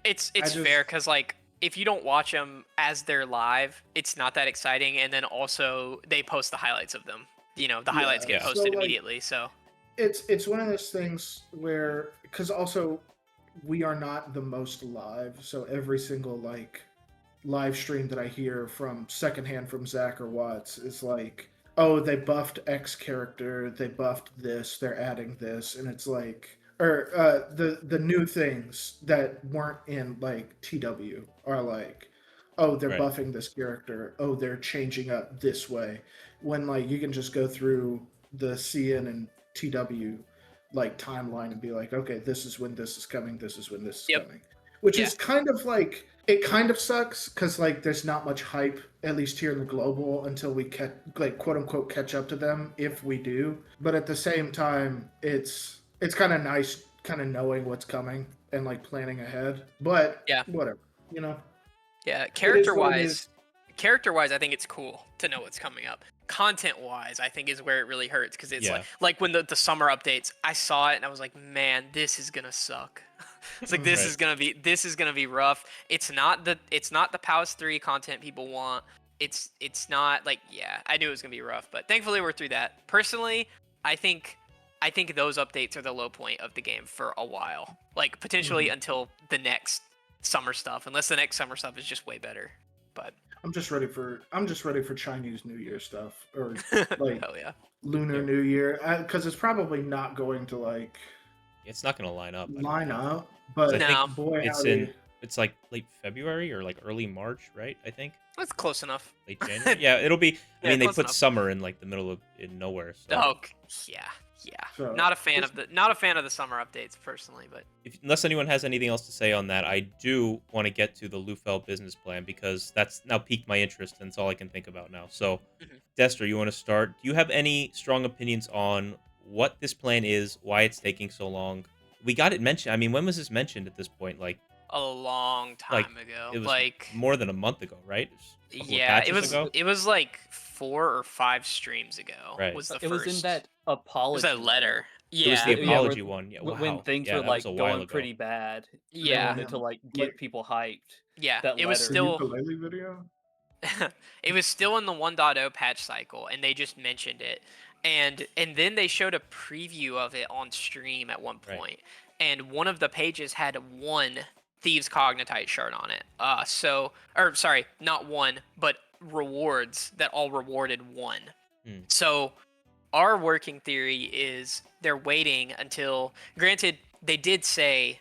It's just- fair because like if you don't watch them as they're live, it's not that exciting. And then also they post the highlights of them. You know, the highlights get Yeah. posted So, like, immediately. So It's one of those things where because also we are not the most live, so every single like live stream that I hear from secondhand from Zach or Watts is like, oh, they buffed X character, they buffed this, they're adding this, and it's like, or the new things that weren't in like TW are like, oh, they're Right. buffing this character, oh, they're changing up this way, when like you can just go through the CN and TW like timeline and be like, okay, this is when this is coming, this is when this is Yep. coming, which Yeah. is kind of like it kind of sucks because like there's not much hype at least here in the global until we like quote unquote catch up to them if we do. But at the same time, it's kind of nice kind of knowing what's coming and like planning ahead. But Yeah. whatever, you know. yeah, It is character what it wise, is. I think it's cool to know what's coming up. Content wise, I think is where it really hurts because it's Yeah. like when the summer updates, I saw it and I was like, man, this is gonna suck. It's like this Right. is gonna be rough. It's not the PAUS 3 content people want. It's not like, yeah, I knew it was gonna be rough, but thankfully we're through that. Personally, I think those updates are the low point of the game for a while. Like potentially until the next summer stuff, unless the next summer stuff is just way better. But I'm just ready for Chinese New Year stuff or like hell yeah. Lunar Yeah. New Year because it's probably not going to like It's not gonna line up. I don't line think. up. But I think No. boy, It's howdy. it's like late February or like early March, right? I think That's close enough. late January. Yeah, it'll be. I Yeah, mean, they close put enough. summer in like the middle of in nowhere. So Oh yeah. So, Not a fan of the summer updates personally, but unless anyone has anything else to say on that, I do want to get to the Lufel business plan because that's now piqued my interest and it's all I can think about now. So, Mhm. Dester, you want to start? Do you have any strong opinions on what this plan is, why it's taking so long? We got it mentioned. I mean, when was this mentioned at this point? Like, a long time ago. it was Like more than a month ago, right? A couple of yeah, patches ago? it was like 4 or 5 streams ago. Right. Was the It first. was in that It was apology. that letter. It was Yeah. the Yeah, apology where- one. Yeah, when wow. things Yeah, were that like was a while going ago. pretty bad. They Yeah. wanted to like get Like- people hyped. Yeah. That It was letter. The still ukulele video. it was still in the 1.0 patch cycle and they just mentioned it. And then they showed a preview of it on stream at one Right. point. And one of the pages had one Thieves Cognitite shard on it. Sorry, not one, but rewards that all rewarded one. Hmm. So our working theory is they're waiting until, granted, they did say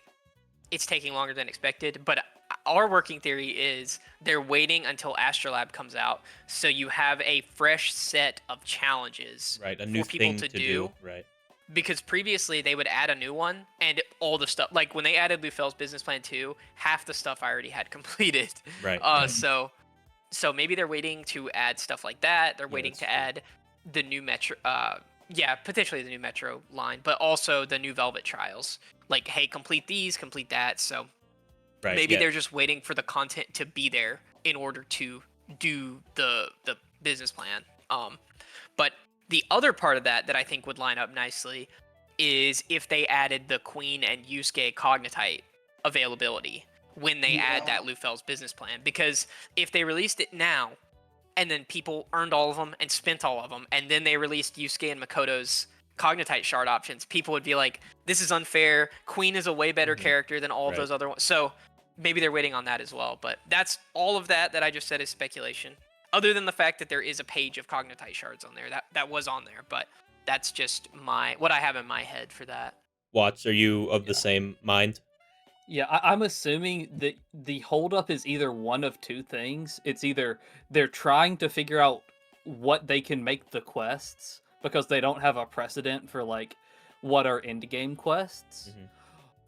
it's taking longer than expected, but our working theory is they're waiting until Astrolabe comes out, so you have a fresh set of challenges Right, a for new people thing to to do. do. Right. Because previously they would add a new one, and all the stuff, like when they added Lufel's business plan 2, half the stuff I already had completed. Right. So maybe they're waiting to add stuff like that. They're Yeah, waiting that's to true. add the new Metro, potentially the new Metro line, but also the new Velvet trials. Like, hey, complete these, complete that. So Right. maybe yeah. they're just waiting for the content to be there in order to do the business plan. But the other part of that I think would line up nicely is if they added the Queen and Yusuke Cognitite availability when they add that Lufel's business plan. Because if they released it now, and then people earned all of them and spent all of them, and then they released Yusuke and Makoto's Cognitite shard options, people would be like, this is unfair. Queen is a way better Mhm. character than all of Right. those other ones. So maybe they're waiting on that as well. But that's all of that I just said is speculation. other than the fact that there is a page of Cognitite shards on there. That was on there, but that's just what I have in my head for that. Watts, are you of the same mind? Yeah, I'm assuming that the holdup is either one of two things. It's either they're trying to figure out what they can make the quests because they don't have a precedent for like what are end game quests,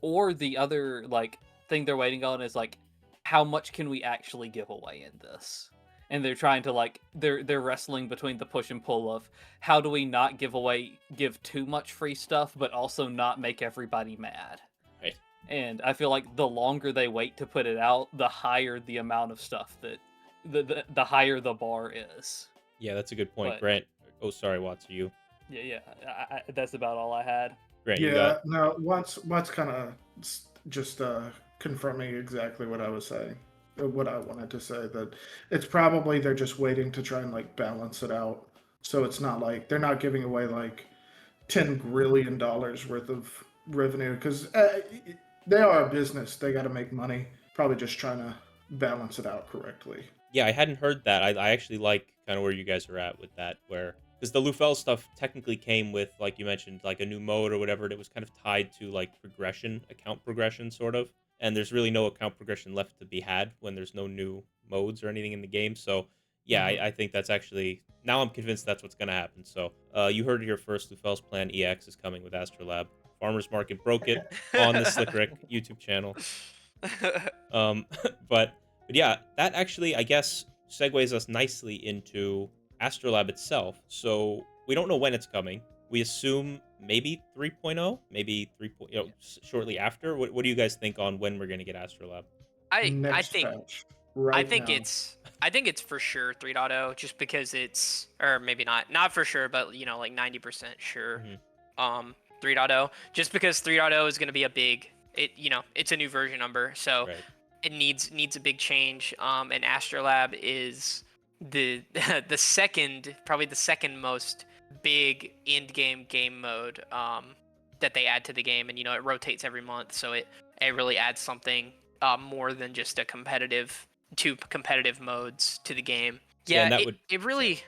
or the other like thing they're waiting on is like how much can we actually give away in this? And they're trying to like they're wrestling between the push and pull of how do we not give too much free stuff but also not make everybody mad. Right. And I feel like the longer they wait to put it out, the higher the amount of stuff that the higher the bar is. Yeah, that's a good point. But- Grant, oh sorry, Watts, are you? Yeah. That's about all I had. Grant, you Yeah, got? no, Watts kind of just confirming exactly what I was saying, what I wanted to say, that it's probably they're just waiting to try and like balance it out. So it's not like they're not giving away like $10 grillion worth of revenue because they are a business. They got to make money. Probably just trying to balance it out correctly. Yeah, I hadn't heard that. I actually like kind of where you guys are at with that, where because the Lufel stuff technically came with, like you mentioned, like a new mode or whatever. It was kind of tied to like progression, account progression, sort of. And there's really no account progression left to be had when there's no new modes or anything in the game. So yeah, I think that's actually now I'm convinced that's what's gonna happen. So you heard it here first. Lufel's Plan EX is coming with Astrolabe. Farmers Market broke it on the Slickrick YouTube channel. But yeah, that actually, I guess, segues us nicely into Astrolabe itself. So we don't know when it's coming. We assume maybe 3.0, maybe 3. Shortly after. What do you guys think on when we're gonna get Astrolabe? I Next think patch, right now. I think it's for sure 3.0 just because it's, or maybe not for sure, but like 90% sure. 3.0 just because 3.0 is going to be a big it's a new version number, so Right. it needs a big change. And Astrolabe is the probably the second most big end game mode that they add to the game, and it rotates every month, so it really adds something more than just two competitive modes to the game. Yeah, and that it really.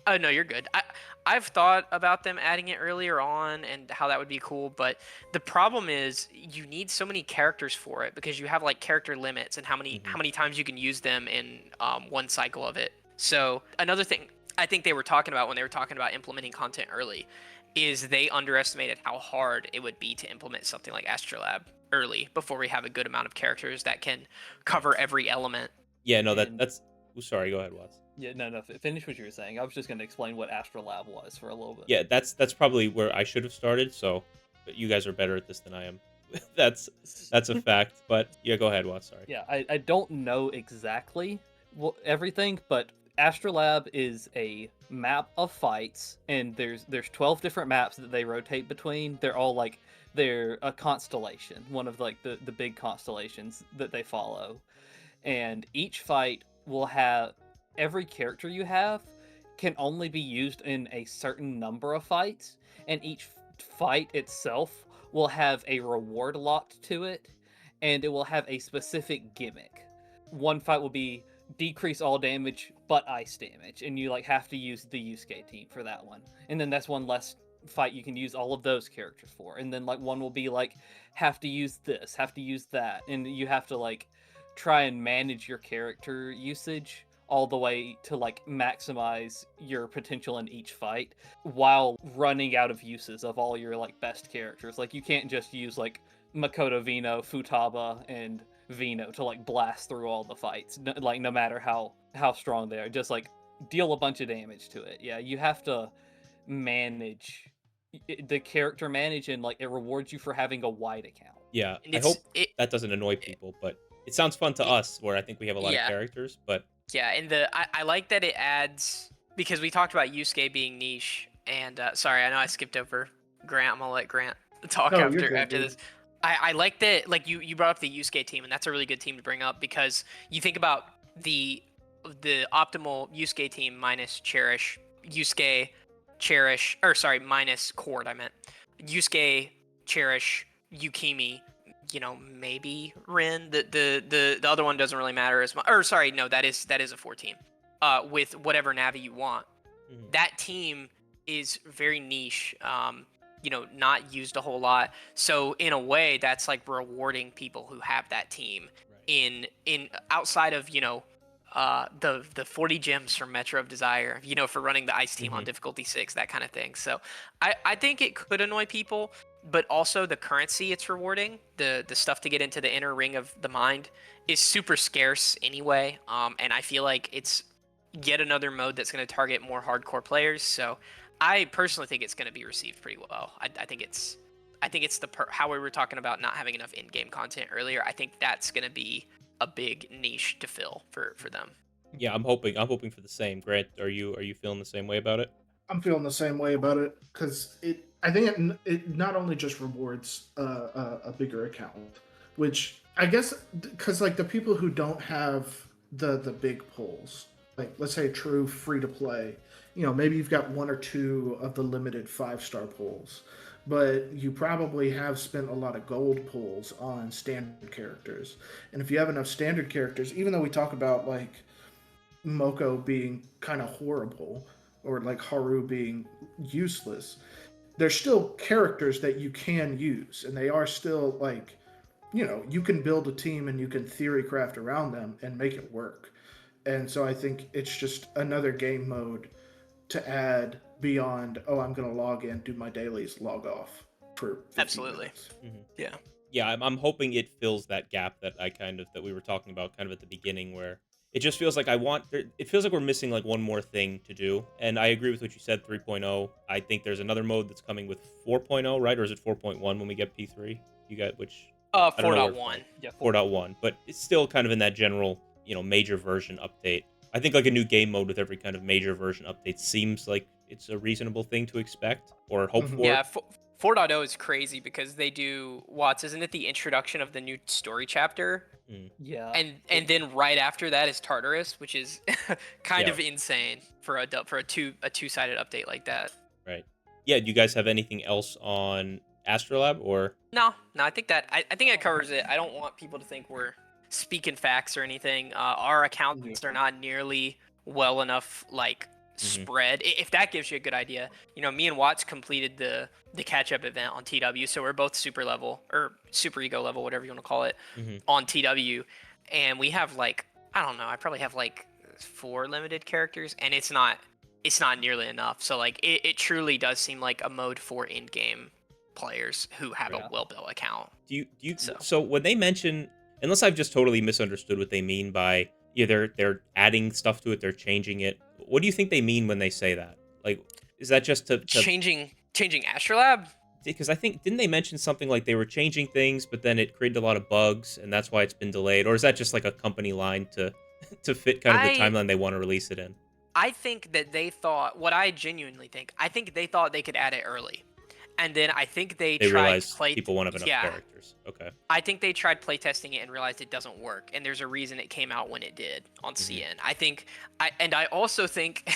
Oh no, you're good. I've thought about them adding it earlier on and how that would be cool, but the problem is you need so many characters for it because you have like character limits and how many times you can use them in one cycle of it. So another thing I think they were talking about when they were talking about implementing content early is they underestimated how hard it would be to implement something like Astrolabe early before we have a good amount of characters that can cover every element. Yeah, no, that's. Oh, sorry, go ahead, Watts. Yeah, no. Finish what you were saying. I was just going to explain what Astrolabe was for a little bit. Yeah, that's probably where I should have started. So, but you guys are better at this than I am. that's a fact. But yeah, go ahead, Watts. Sorry. Yeah, I don't know exactly everything, but Astrolabe is a map of fights, and there's 12 different maps that they rotate between. They're all like they're a constellation, one of like the big constellations that they follow, and each fight will have every character you have can only be used in a certain number of fights, and each fight itself will have a reward locked to it, and it will have a specific gimmick. One fight will be decrease all damage but ice damage, and you like have to use the Yusuke team for that one, and then that's one less fight you can use all of those characters for. And then like one will be like have to use this, have to use that, and you have to like try and manage your character usage all the way to like maximize your potential in each fight while running out of uses of all your like best characters. Like you can't just use like Makoto Vino, Futaba, and Vino to like blast through all the fights, no matter how strong they are. Just like deal a bunch of damage to it. Yeah, you have to manage the character and like it rewards you for having a wide account. Yeah, And I hope that doesn't annoy people, but it sounds fun to us where I think we have a lot of characters, but yeah, and I like that it adds, because we talked about Yusuke being niche, and sorry, I know I skipped over Grant. I'm gonna let Grant talk after this. I like that, like you brought up the Yusuke team, and that's a really good team to bring up because you think about the optimal Yusuke team minus Cherish, minus Cord. I meant Yusuke, Cherish, Yukimi. Maybe Rin. The other one doesn't really matter as much. Or sorry, no, that is a 4 team. with whatever Navi you want. Mhm. That team is very niche, not used a whole lot. So in a way, that's like rewarding people who have that team Right. in outside of the 40 gems from Metro of Desire, for running the ice team on Mhm. difficulty 6, that kind of thing. So I think it could annoy people, but also the currency it's rewarding, the stuff to get into the inner ring of the mind, is super scarce anyway. And I feel like it's yet another mode that's going to target more hardcore players. So I personally think it's going to be received pretty well. I think it's how we were talking about not having enough in-game content earlier. I think that's going to be a big niche to fill for them. Yeah, I'm hoping for the same. Grant, are you feeling the same way about it? I'm feeling the same way about it because I think it not only just rewards a bigger account, which I guess because like the people who don't have the big pulls, like let's say true free to play, maybe you've got one or two of the limited 5-star pulls, but you probably have spent a lot of gold pulls on standard characters, and if you have enough standard characters, even though we talk about like Moko being kind of horrible or like Haru being useless, they're still characters that you can use, and they are still like, you can build a team and you can theory craft around them and make it work. And so I think it's just another game mode to add beyond, oh, I'm going to log in, do my dailies, log off for 15 Absolutely. minutes. Mhm. Yeah. Yeah, I'm hoping it fills that gap that we were talking about kind of at the beginning, where it just feels like it feels like we're missing like one more thing to do. And I agree with what you said, 3.0. I think there's another mode that's coming with 4.0, right? Or is it 4.1 when we get P3? You got which? I don't know where it's 4.1. from. Yeah, 4.1, but it's still kind of in that general, major version update. I think like a new game mode with every kind of major version update seems like it's a reasonable thing to expect or hope Mhm. for. Yeah, 4.0 is crazy because they do Watts, isn't it the introduction of the new story chapter? Mm, yeah. And then right after that is Tartarus, which is kind yeah, of insane for a two-sided update like that. right. Yeah, do you guys have anything else on Astrolabe or? No, I think I think it covers it. I don't want people to think we're speaking facts or anything. Our accounts are not nearly well enough like Mhm. spread. If that gives you a good idea, me and Watts completed the catch up event on TW, so we're both super level or super ego level, whatever you want to call it, Mhm. on TW, and we have like I don't know, I probably have like 4 limited characters, and it's not nearly enough. So like it truly does seem like a mode for in-game players who have a Yeah. well-built account. Do you So so when they mention, unless I've just totally misunderstood what they mean by, yeah, they're adding stuff to it, they're changing it. What do you think they mean when they say that? Like, is that just to changing Astrolab. because I think, didn't they mention something like they were changing things, but then it created a lot of bugs and that's why it's been delayed? Or is that just like a company line to to fit kind of the I timeline they want to release it in? I think that they thought what I genuinely think. I think they thought they could add it early, and then I think they They tried realize play. people won't have enough Yeah, characters. Okay. I think they tried playtesting it and realized it doesn't work, and there's a reason it came out when it did on Mhm. CN. I also think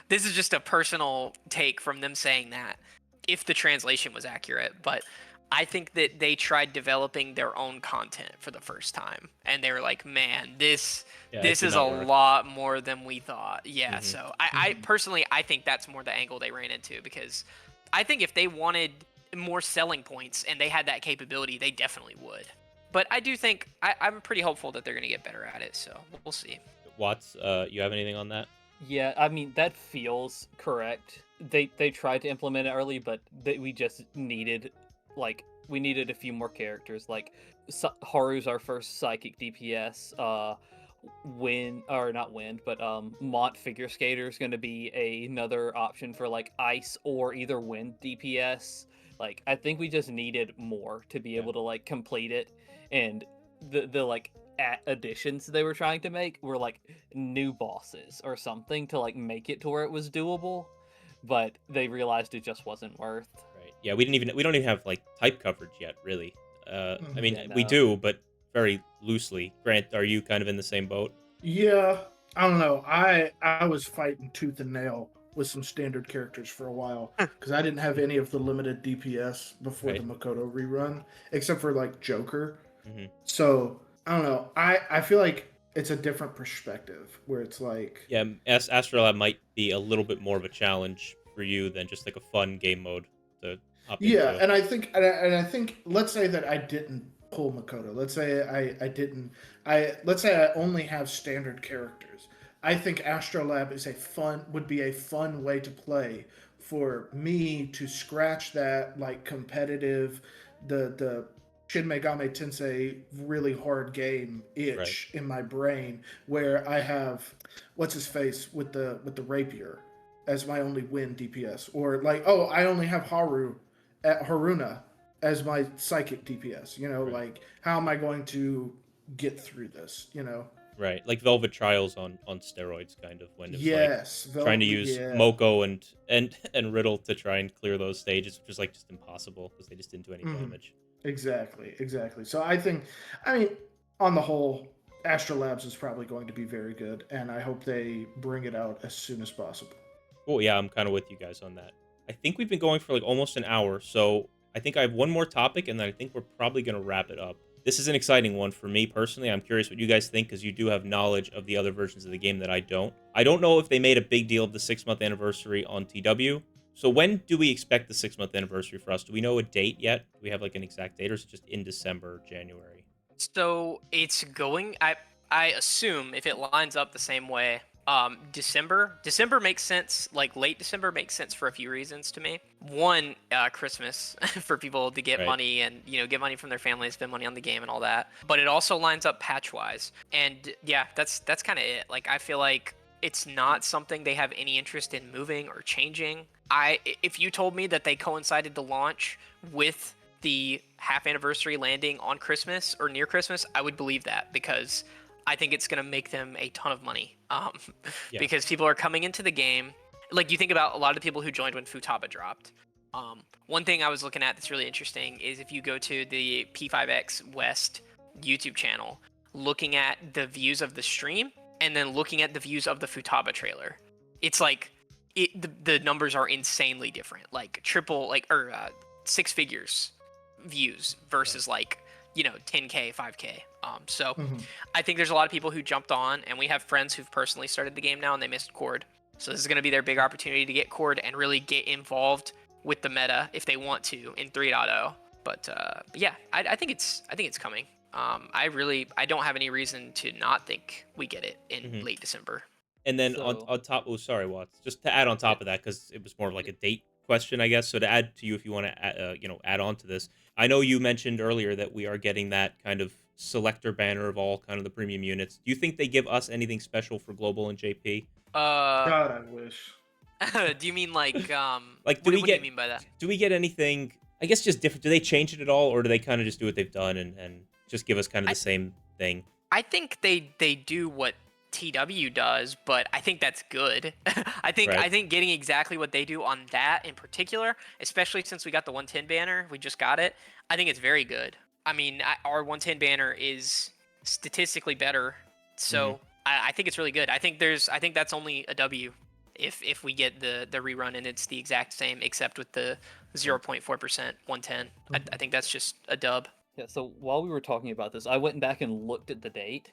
this is just a personal take from them saying that if the translation was accurate, but I think that they tried developing their own content for the first time, and they were like, "Man, this Yeah, it this did is a not work. lot more than we thought." Yeah, Mhm. so I personally I think that's more the angle they ran into because I think if they wanted more selling points and they had that capability, they definitely would. But I do think I'm pretty hopeful that they're going to get better at it. So we'll see. Watts, you have anything on that? Yeah, I mean that feels correct. They tried to implement it early, but we just needed we needed a few more characters. Like Haru's our first psychic DPS. Wind or not wind, but Mont figure skater is going to be another option for like ice or either wind DPS. Like I think we just needed more to be Yeah. able to like complete it, and the like additions they were trying to make were like new bosses or something to like make it to where it was doable, but they realized it just wasn't worth. Right. Yeah, we don't even have like type coverage yet, really. I mean, Yeah, we no. do, but very loosely. Grant, are you kind of in the same boat? Yeah, I don't know. I was fighting tooth and nail with some standard characters for a while because I didn't have any of the limited DPS before Right. the Makoto rerun, except for like Joker. Hmm. So I don't know. I feel like it's a different perspective where it's like, Yeah, Astrolabe might be a little bit more of a challenge for you than just like a fun game mode to hop yeah, into. and I think let's say that I didn't pull Makoto. Let's say I didn't. Let's say I only have standard characters. I think Astrolabe would be a fun way to play for me to scratch that like competitive, the Shin Megami Tensei really hard game Right. itch in my brain where I have what's his face with the rapier as my only win DPS, or like, oh, I only have Haruna as my psychic DPS. Right. Like, how am I going to get through this? Right. Like Velvet Trials on steroids, kind of, when it was like Yes, trying to use yeah. Moko and Riddle to try and clear those stages, which was like just impossible because they just didn't do any Mhm. damage. Exactly. So I mean, on the whole, Astrolabs is probably going to be very good, and I hope they bring it out as soon as possible. Cool. Yeah, I'm kind of with you guys on that. I think we've been going for like almost an hour, so I think I have one more topic, and then I think we're probably going to wrap it up. This is an exciting one for me personally. I'm curious what you guys think because you do have knowledge of the other versions of the game that I don't. I don't know if they made a big deal of the 6 month anniversary on TW. So when do we expect the 6 month anniversary for us? Do we know a date yet? Do we have like an exact date, or is it just in December, or January? So it's going. I assume if it lines up the same way, December makes sense. Like late December makes sense for a few reasons to me. One, Christmas for people to get Right. money and get money from their families, spend money on the game and all that. But it also lines up patch wise, and yeah, that's kind of it. Like I feel like it's not something they have any interest in moving or changing. If you told me that they coincided the launch with the half anniversary landing on Christmas or near Christmas, I would believe that because I think it's going to make them a ton of money. Yeah. Because people are coming into the game. Like you think about a lot of the people who joined when Futaba dropped. One thing I was looking at that's really interesting is if you go to the P5X West YouTube channel, looking at the views of the stream and then looking at the views of the Futaba trailer, it's like the numbers are insanely different, like triple, like or six figures views versus like 10K 5K. So Mhm. I think there's a lot of people who jumped on, and we have friends who've personally started the game now and they missed Cord. So this is going to be their big opportunity to get Cord and really get involved with the meta if they want to in 3.0. But yeah, I think it's coming. I don't have any reason to not think we get it in Mhm. late December. And then So on top, oh, sorry, Watts. Just to add on yeah, top of that, because it was more of like a date question, I guess. So to add to you, if you want to, add on to this, I know you mentioned earlier that we are getting that kind of selector banner of all kind of the premium units. Do you think they give us anything special for Global and JP? Uh, God, I wish. do you mean like Like, what do you mean by that? do we get anything? I guess just different. Do they change it at all, or do they kind of just do what they've done and just give us kind of I the same thing? I think they do what TW does, but I think that's good. Right. I think getting exactly what they do on that in particular, especially since we got the 110 banner, we just got it. I think it's very good. I mean, our 110 banner is statistically better, Hmm. so I think it's really good. I think that's only a W if we get the rerun and it's the exact same except with the 0.4% 110. I think that's just a dub. yeah. So while we were talking about this, I went back and looked at the date.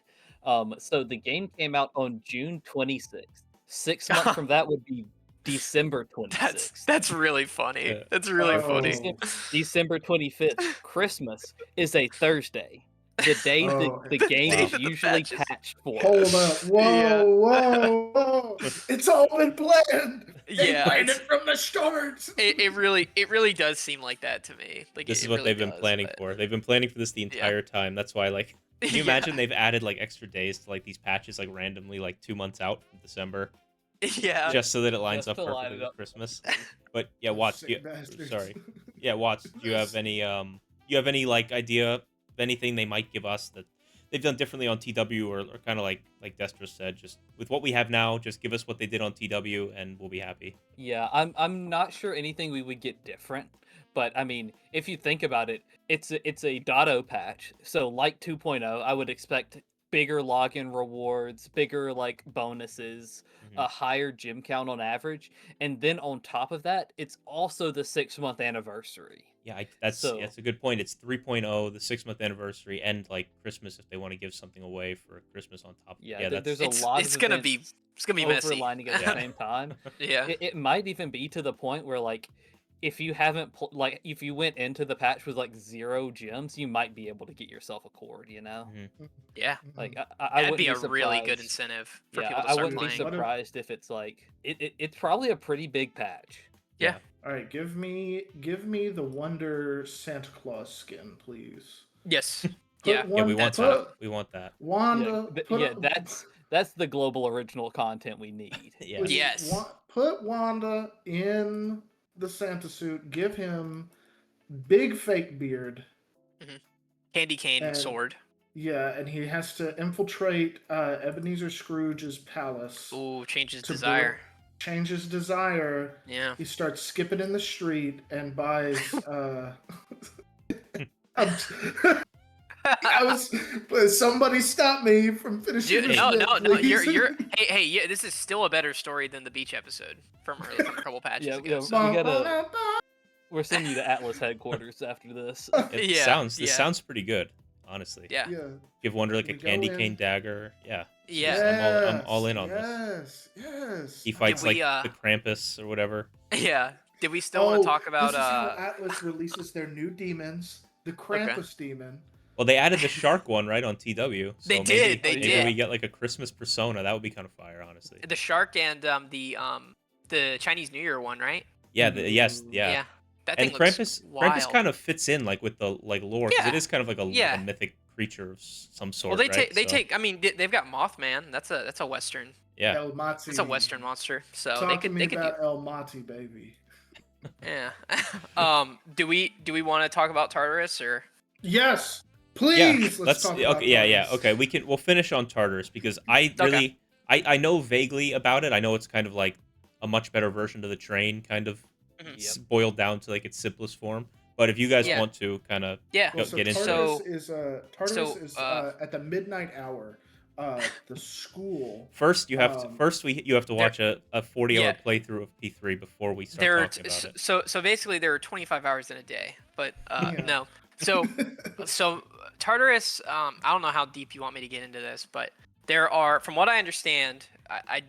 So the game came out on June 26th. 6 months from that would be December 26th. That's really funny. Yeah. That's really funny. December, Oh, December 25th, Christmas is a Thursday. The day that oh, the The game day Wow. is that the usually patches. patched for. hold up! Yeah. Whoa! It's all been planned. They Yeah, planned it from the start. it really does seem like that to me. Like This is it what really they've been does. planning But for. They've been planning for this the yeah. entire time. That's why, like, can you Yeah. imagine they've added like extra days to like these patches, like randomly, like 2 months out from December, Yeah. just so that it lines Just up to line perfectly it with up. Christmas. But yeah, Those Watts. sick bastards. Sorry. Yeah, Watts. Do you have any you have any like idea of anything they might give us that they've done differently on TW, or kind of like Destra said, just with what we have now, just give us what they did on TW and we'll be happy. Yeah, I'm not sure anything we would get different, but I mean, if you think about it, it's a Dotto patch. So like 2.0, I would expect bigger login rewards, bigger like bonuses, Hmm. a higher gym count on average, and then on top of that, it's also the 6 month anniversary. Yeah, that's So a good point. It's 3.0, the 6 month anniversary, and like Christmas if they want to give something away for Christmas on top. yeah, Yeah, there's that's a It's lot it's of gonna be events it's gonna be messy. overlining at the Yeah. same time. Yeah. It might even be to the point where like if you haven't like if you went into the patch with like 0 gems, you might be able to get yourself a cord, you know? Mhm. Yeah. Like Mhm. I That'd wouldn't be be a really good surprised. incentive for Yeah, people to I start wouldn't be playing. What if- surprised if it's like it's probably a pretty big patch. Yeah. All right, give me the Wonder Santa Claus skin, please. Yes. Put Yeah. Yeah, we one, want That's that. We want that. Wanda. Put Yeah, that's the global original content we need. Yeah. please, Yes. put Wanda in the Santa suit. Give him big fake beard. Candy cane And- sword. Yeah, and he has to infiltrate Ebenezer Scrooge's palace. Ooh, changes to desire. Change his desire. Yeah. He starts skipping in the street and buys. I'm- I was. Somebody stop me from finishing. Dude, this no, bit, no, no. please. Hey, yeah. This is still a better story than the beach episode from a couple patches Yeah, ago. yeah, so- we gotta- We're sending you to Atlas headquarters after this. It Yeah, this yeah. sounds pretty good, honestly. Yeah. Yeah. Give Wonder like a We go candy in- cane dagger. Yeah. Yeah. I'm all in on this. Yes. He fights we, like the Krampus or whatever. Yeah. Did we still want to talk about? This is how Atlas releases their new demons. The Krampus demon. Well, they added the shark one right on TW. So They maybe, did, they maybe did. we get like a Christmas persona. That would be kind of fire, honestly. The shark and the Chinese New Year one, right? Yeah. Yes. Yeah. That thing And looks Krampus wild. kind of fits in like with the like lore because Yeah. it is kind of like a Yeah. mythic creature of some sort. Well, they right? take So, I mean, they've got Mothman. That's a Western. Yeah. El Mati. It's a Western monster. So Talk they to could me they could about El Mati, baby. yeah. Do we want to talk about Tartarus or? Yes, Yeah, please. Let's talk okay, about yeah. Tartarus. Okay, we'll finish on Tartarus because I Okay. really I know vaguely about it. I know it's kind of like a much better version of the train, kind of Mhm. boiled down to like its simplest form. But if you guys Yeah. want to kind of Yeah. Go- get into it. Tartarus is at the midnight hour. The school. first you have to watch a 40-hour Yeah. playthrough of P3 before we start There, talking about it. so basically there are 25 hours in a day, but Yeah. no. So Tartarus, I don't know how deep you want me to get into this, but there are, from what I understand, I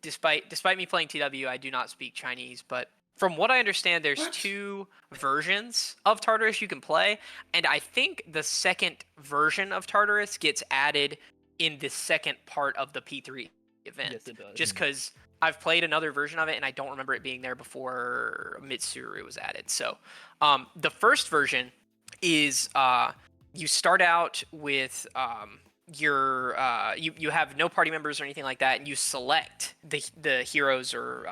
despite me playing TW, I do not speak Chinese, but from what I understand, there's What? 2 versions of Tartarus you can play, and I think the second version of Tartarus gets added in the second part of the P3 event. Yes, it does. Just because I've played another version of it and I don't remember it being there before Mitsuru was added. So the first version is you start out with your you have no party members or anything like that, and you select the heroes or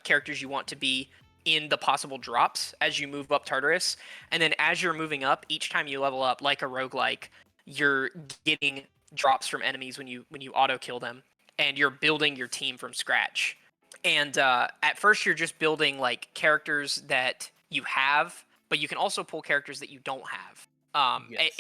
characters you want to be in the possible drops as you move up Tartarus. And then as you're moving up, each time you level up, like a roguelike, you're getting drops from enemies when you auto kill them, and you're building your team from scratch. And at first you're just building like characters that you have, but you can also pull characters that you don't have Yes.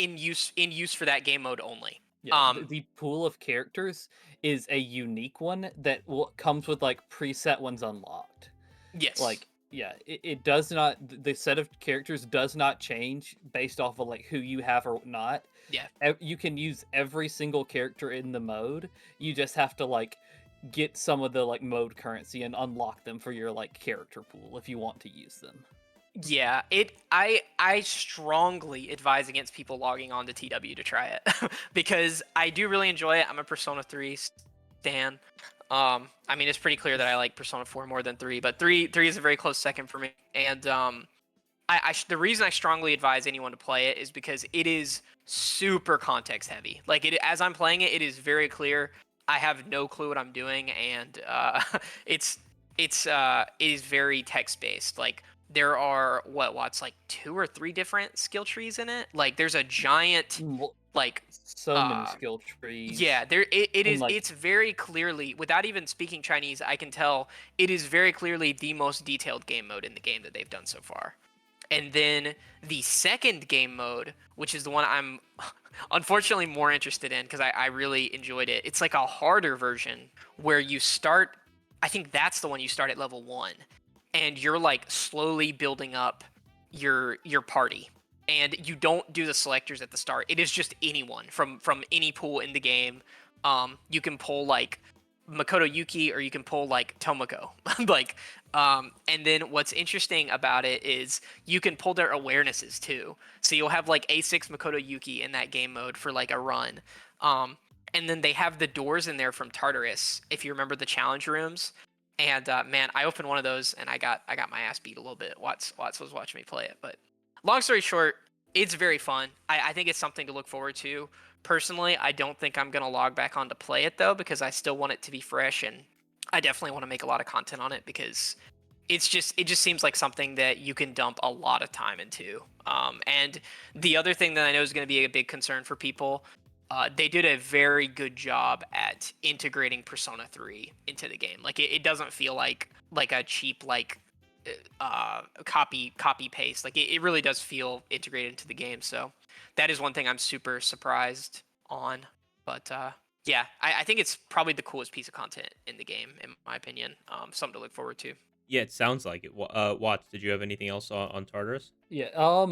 in use for that game mode only. Yeah, the pool of characters is a unique one that comes with like preset ones unlocked. Yes. Like, yeah, it does not. The set of characters does not change based off of like who you have or not. Yeah. You can use every single character in the mode. You just have to like get some of the like mode currency and unlock them for your like character pool if you want to use them. Yeah, I strongly advise against people logging on to TW to try it because I do really enjoy it. I'm a Persona 3 stan. I mean, it's pretty clear that I like Persona 4 more than 3, but 3 is a very close second for me. And the reason I strongly advise anyone to play it is because it is super context heavy. Like as I'm playing it, it is very clear. I have no clue what I'm doing, and it is very text based. Like there are what's like 2 or 3 different skill trees in it. Like there's a giant like So many skill trees. yeah, it is. like- It's very clearly, without even speaking Chinese, I can tell it is very clearly the most detailed game mode in the game that they've done so far. And then the second game mode, which is the one I'm unfortunately more interested in because I really enjoyed it. It's like a harder version where you start. I think that's the one you start at level 1, and you're like slowly building up your party, and you don't do the selectors at the start. It is just anyone from any pool in the game. You can pull like Makoto Yuki, or you can pull like Tomoko. like, and then what's interesting about it is you can pull their awarenesses too. So you'll have like A6 Makoto Yuki in that game mode for like a run. And then they have the doors in there from Tartarus, if you remember the challenge rooms. And man, I opened one of those and I got my ass beat a little bit. Watts was watching me play it, but long story short, it's very fun. I think it's something to look forward to. Personally, I don't think I'm gonna log back on to play it though, because I still want it to be fresh, and I definitely want to make a lot of content on it because it just seems like something that you can dump a lot of time into. And the other thing that I know is going to be a big concern for people, they did a very good job at integrating Persona 3 into the game. Like it doesn't feel like a cheap copy paste. Like it really does feel integrated into the game. So that is one thing I'm super surprised on. But yeah, I think it's probably the coolest piece of content in the game, in my opinion. Something to look forward to. Yeah, it sounds like it. Watts, did you have anything else on Tartarus? Yeah,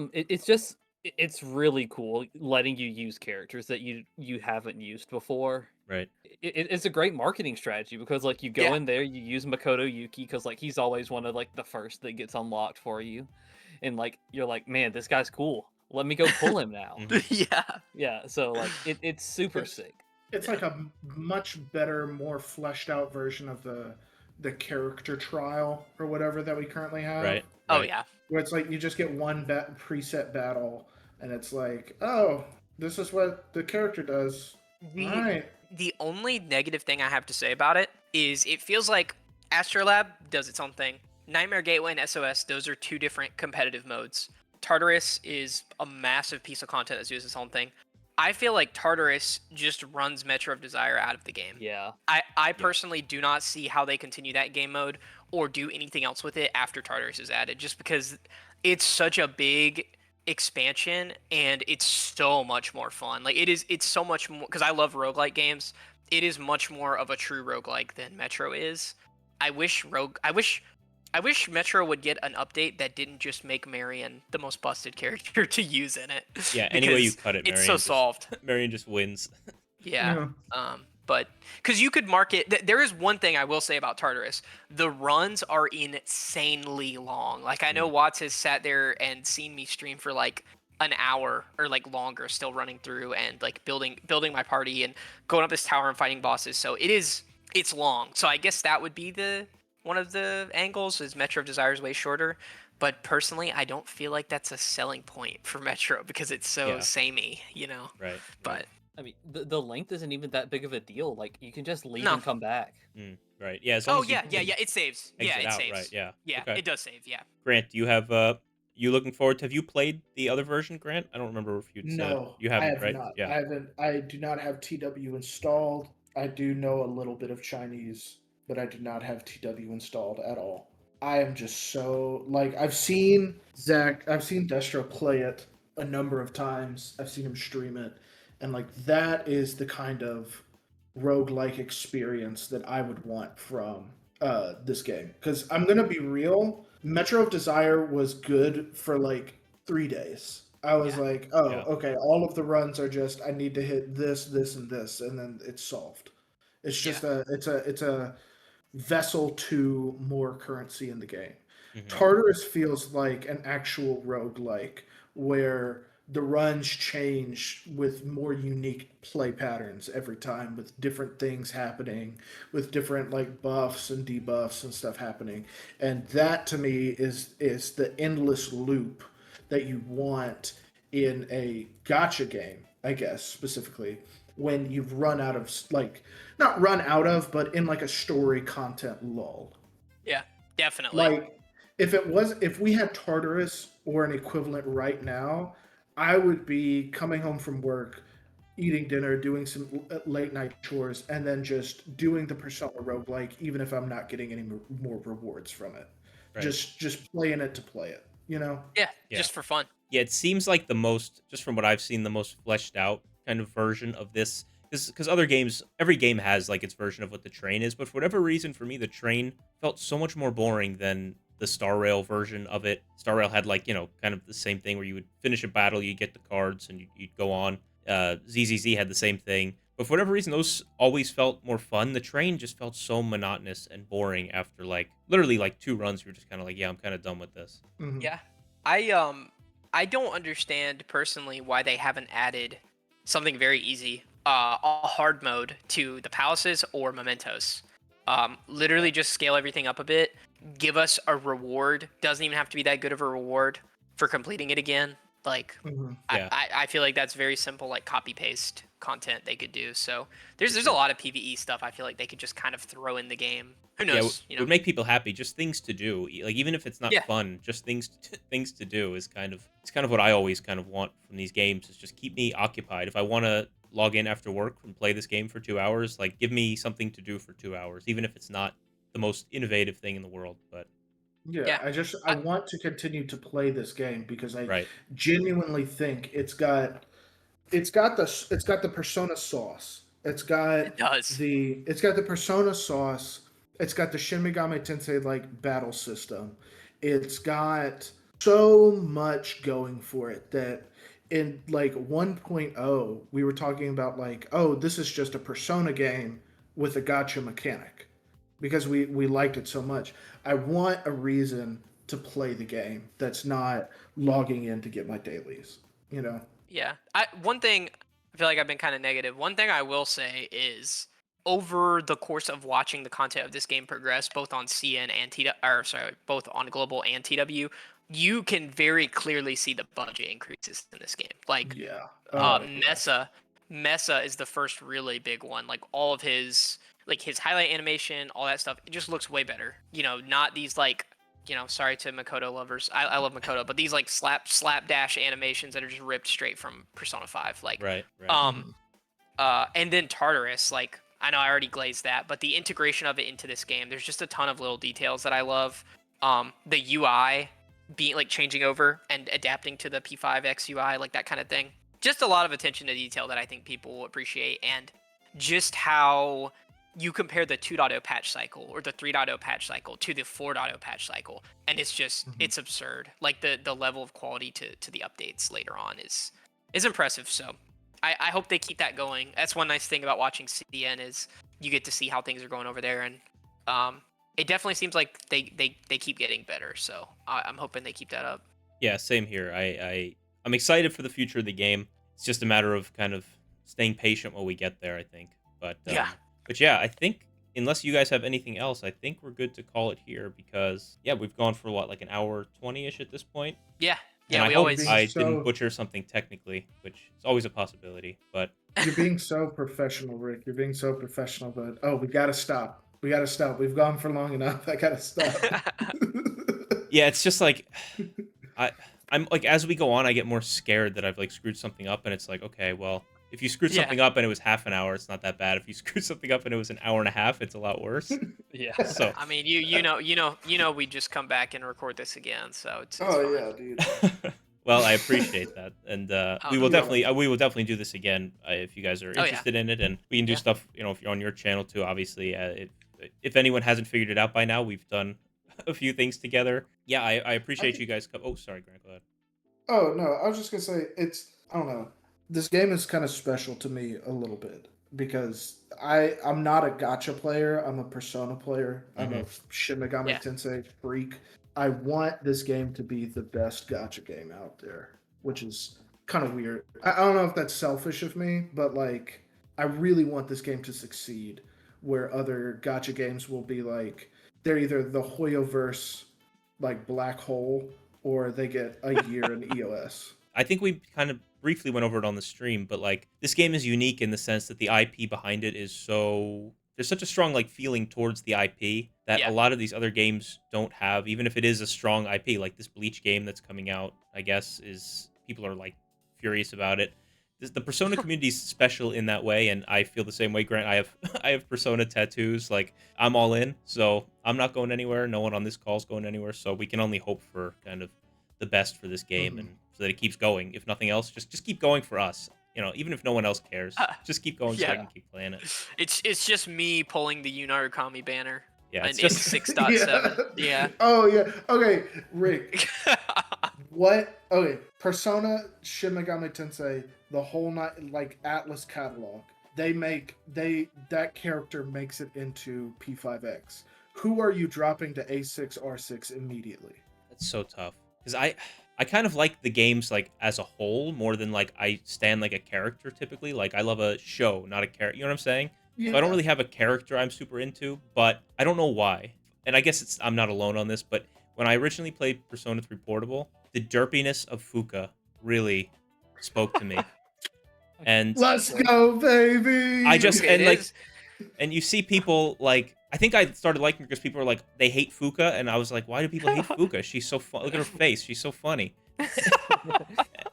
it's really cool letting you use characters that you haven't used before. Right. It's a great marketing strategy because like you go Yeah. in there, you use Makoto Yuki because like he's always one of like the first that gets unlocked for you, and like you're like, man, this guy's cool. Let me go pull him now. Yeah. Yeah, so like it's super It's- sick. It's like a much better, more fleshed out version of the character trial or whatever that we currently have. Right. Oh right. yeah. Where it's like you just get one preset battle, and it's like, oh, this is what the character does. The, All right. the only negative thing I have to say about it is it feels like Astrolabe does its own thing. Nightmare Gateway and SOS, those are two different competitive modes. Tartarus is a massive piece of content that does its own thing. I feel like Tartarus just runs Metro of Desire out of the game. Yeah. I personally do not see how they continue that game mode or do anything else with it after Tartarus is added, just because it's such a big expansion and it's so much more fun. Like it's so much more, because I love roguelike games. It is much more of a true roguelike than Metro is. I wish Metro would get an update that didn't just make Marion the most busted character to use in it. Yeah, any way you because cut it, it's so solved. Marion just wins. Yeah. But because you could market, there is one thing I will say about Tartarus: the runs are insanely long. Like I know Watts has sat there and seen me stream for like an hour or like longer, still running through and like building my party and going up this tower and fighting bosses. So it's long. So I guess that would be one of the angles, is Metro of Desire is way shorter. But personally, I don't feel like that's a selling point for Metro because it's so samey, you know. Right. But I mean, the length isn't even that big of a deal. Like you can just leave No. and come back. Right. Yeah. As long oh as you yeah, it saves. Yeah, exit it out, saves. Right. Yeah. Yeah, Okay. it does save. Yeah. Grant, do you have you looking forward to? Have you played the other version, Grant? I don't remember if you'd said No, you haven't, I have right? not. Yeah. I haven't. I do not have TW installed. I do know a little bit of Chinese, but I do not have TW installed at all. I am just so like I've seen Destro play it a number of times. I've seen him stream it, and like that is the kind of roguelike experience that I would want from this game. Because I'm gonna be real, Metro of Desire was good for like 3 days. I was like, oh, Yeah. okay, all of the runs are just I need to hit this, this, and this, and then it's solved. It's just it's a vessel to more currency in the game. Tartarus feels like an actual roguelike where the runs change with more unique play patterns every time, with different things happening, with different like buffs and debuffs and stuff happening. And that to me is the endless loop that you want in a gacha game, I guess, specifically when you've run out of like not run out of, but in like a story content lull. Yeah, definitely. Like if we had Tartarus or an equivalent right now, I would be coming home from work, eating dinner, doing some late night chores, and then just doing the Persona roguelike, even if I'm not getting any more rewards from it. Right. Just playing it to play it, you know? Yeah, just for fun. Yeah, it seems like the most, just from what I've seen, the most fleshed out kind of version of this. Because other games, every game has like its version of what the train is, but for whatever reason, for me, the train felt so much more boring than the Star Rail version of it. Star Rail had like, kind of the same thing where you would finish a battle, you get the cards, and you'd go on. ZZZ had the same thing. But for whatever reason, those always felt more fun. The train just felt so monotonous and boring after like literally like 2 runs. You're just kind of like, yeah, I'm kind of done with this. Mhm. Yeah. I don't understand personally why they haven't added something very easy, a hard mode to the palaces or mementos. Literally just scale everything up a bit. Give us a reward. Doesn't even have to be that good of a reward for completing it again. Like, Mhm. Yeah. I feel like that's very simple, like copy paste content they could do. So there's For a sure. lot of PvE stuff I feel like they could just kind of throw in the game. Who Yeah, knows? would make people happy. Just things to do. Like even if it's not Yeah. fun, just things to do is it's kind of what I always kind of want from these games. Is just keep me occupied. If I want to log in after work and play this game for 2 hours, like give me something to do for 2 hours, even if it's not the most innovative thing in the world. But Yeah, Yeah. I want to continue to play this game because I right, genuinely think it's got the Persona sauce. It does. It's got the Persona sauce. It's got the Shin Megami Tensei like battle system. It's got so much going for it that in like 1.0 we were talking about like, oh, this is just a Persona game with a gacha mechanic because we liked it so much. I want a reason to play the game that's not logging in to get my dailies, you know? Yeah. One thing I feel like I've been kind of negative. One thing I will say is over the course of watching the content of this game progress, both on CN and both on global and TW, you can very clearly see the budget increases in this game. Like Yeah. Oh, yeah. Mesa is the first really big one. Like all of his his highlight animation, all that stuff, it just looks way better. Not these like sorry to Makoto lovers. I love Makoto, but these like slapdash animations that are just ripped straight from Persona 5. Like right. Mhm. and then Tartarus, like I know I already glazed that, but the integration of it into this game, there's just a ton of little details that I love. The UI being like changing over and adapting to the P5X UI, like that kind of thing. Just a lot of attention to detail that I think people will appreciate, and just how you compare the 2.0 patch cycle or the 3.0 patch cycle to the 4.0 patch cycle, and it's just Mhm. it's absurd. Like the level of quality to the updates later on is impressive. So I hope they keep that going. That's one nice thing about watching CDN is you get to see how things are going over there, and it definitely seems like they keep getting better. So I'm hoping they keep that up. Yeah, same here. I'm excited for the future of the game. It's just a matter of kind of staying patient while we get there, I think. Yeah. But yeah, I think unless you guys have anything else, I think we're good to call it here because yeah, we've gone for what, like an hour 20-ish at this point. Yeah. And Yeah, I we hope always I So- didn't butcher something technically, which is always a possibility. But You're being so professional, Rick. You're being so professional, but oh, we gotta stop. We gotta stop. We've gone for long enough. I gotta stop. yeah, it's just like I'm like as we go on, I get more scared that I've like screwed something up, and it's like, okay, well, if you screwed Yeah. something up and it was half an hour, it's not that bad. If you screwed something up and it was an hour and a half, it's a lot worse. Yeah. So I mean, you know, we just come back and record this again, so it's Oh fine. yeah, dude. well, I appreciate that, and we will definitely do this again if you guys are yeah. interested in it, and we can do Yeah. stuff. If you're on your channel too, obviously. If anyone hasn't figured it out by now, we've done a few things together. Yeah, I appreciate you guys. Oh, sorry, Grant. Go ahead. Oh no, I was just gonna say I don't know. This game is kind of special to me a little bit because I'm not a gacha player. I'm a Persona player. I'm a Shin Megami Yeah. Tensei freak. I want this game to be the best gacha game out there, which is kind of weird. I don't know if that's selfish of me, but like I really want this game to succeed where other gacha games will be like they're either the Hoyoverse like black hole or they get a year in EOS. I think we kind of briefly went over it on the stream, but like this game is unique in the sense that the IP behind it is there's such a strong like feeling towards the IP that Yeah. a lot of these other games don't have, even if it is a strong IP. Like this Bleach game that's coming out, I guess, is people are like furious about it. The Persona community is special in that way, and I feel the same way. Grant, I have I have Persona tattoos. Like I'm all in, so I'm not going anywhere. No one on this call is going anywhere, so we can only hope for kind of the best for this game, Mhm. and so that it keeps going. If nothing else, just keep going for us. Even if no one else cares, just keep going so I Yeah. can keep playing it. It's just me pulling the Unarukami banner. Yeah, it's in just 6.7. Yeah. Oh yeah. Okay, Rick. What? Okay, Persona Shin Megami Tensei, the whole night, like Atlas catalog. That character makes it into P5X. Who are you dropping to A6 R6 immediately? That's so tough because I kind of like the games like as a whole more than like I stand like a character typically. Like I love a show, not a character. You know what I'm saying? Yeah. So I don't really have a character I'm super into, but I don't know why. And I guess I'm not alone on this, but when I originally played Persona 3 Portable, the derpiness of Fuka really spoke to me. And Let's go, baby. I just It and like is. and you see people like I think I started liking her because people were like they hate Fuka, and I was like, why do people hate Fuka? She's so fun. Look at her face. She's so funny.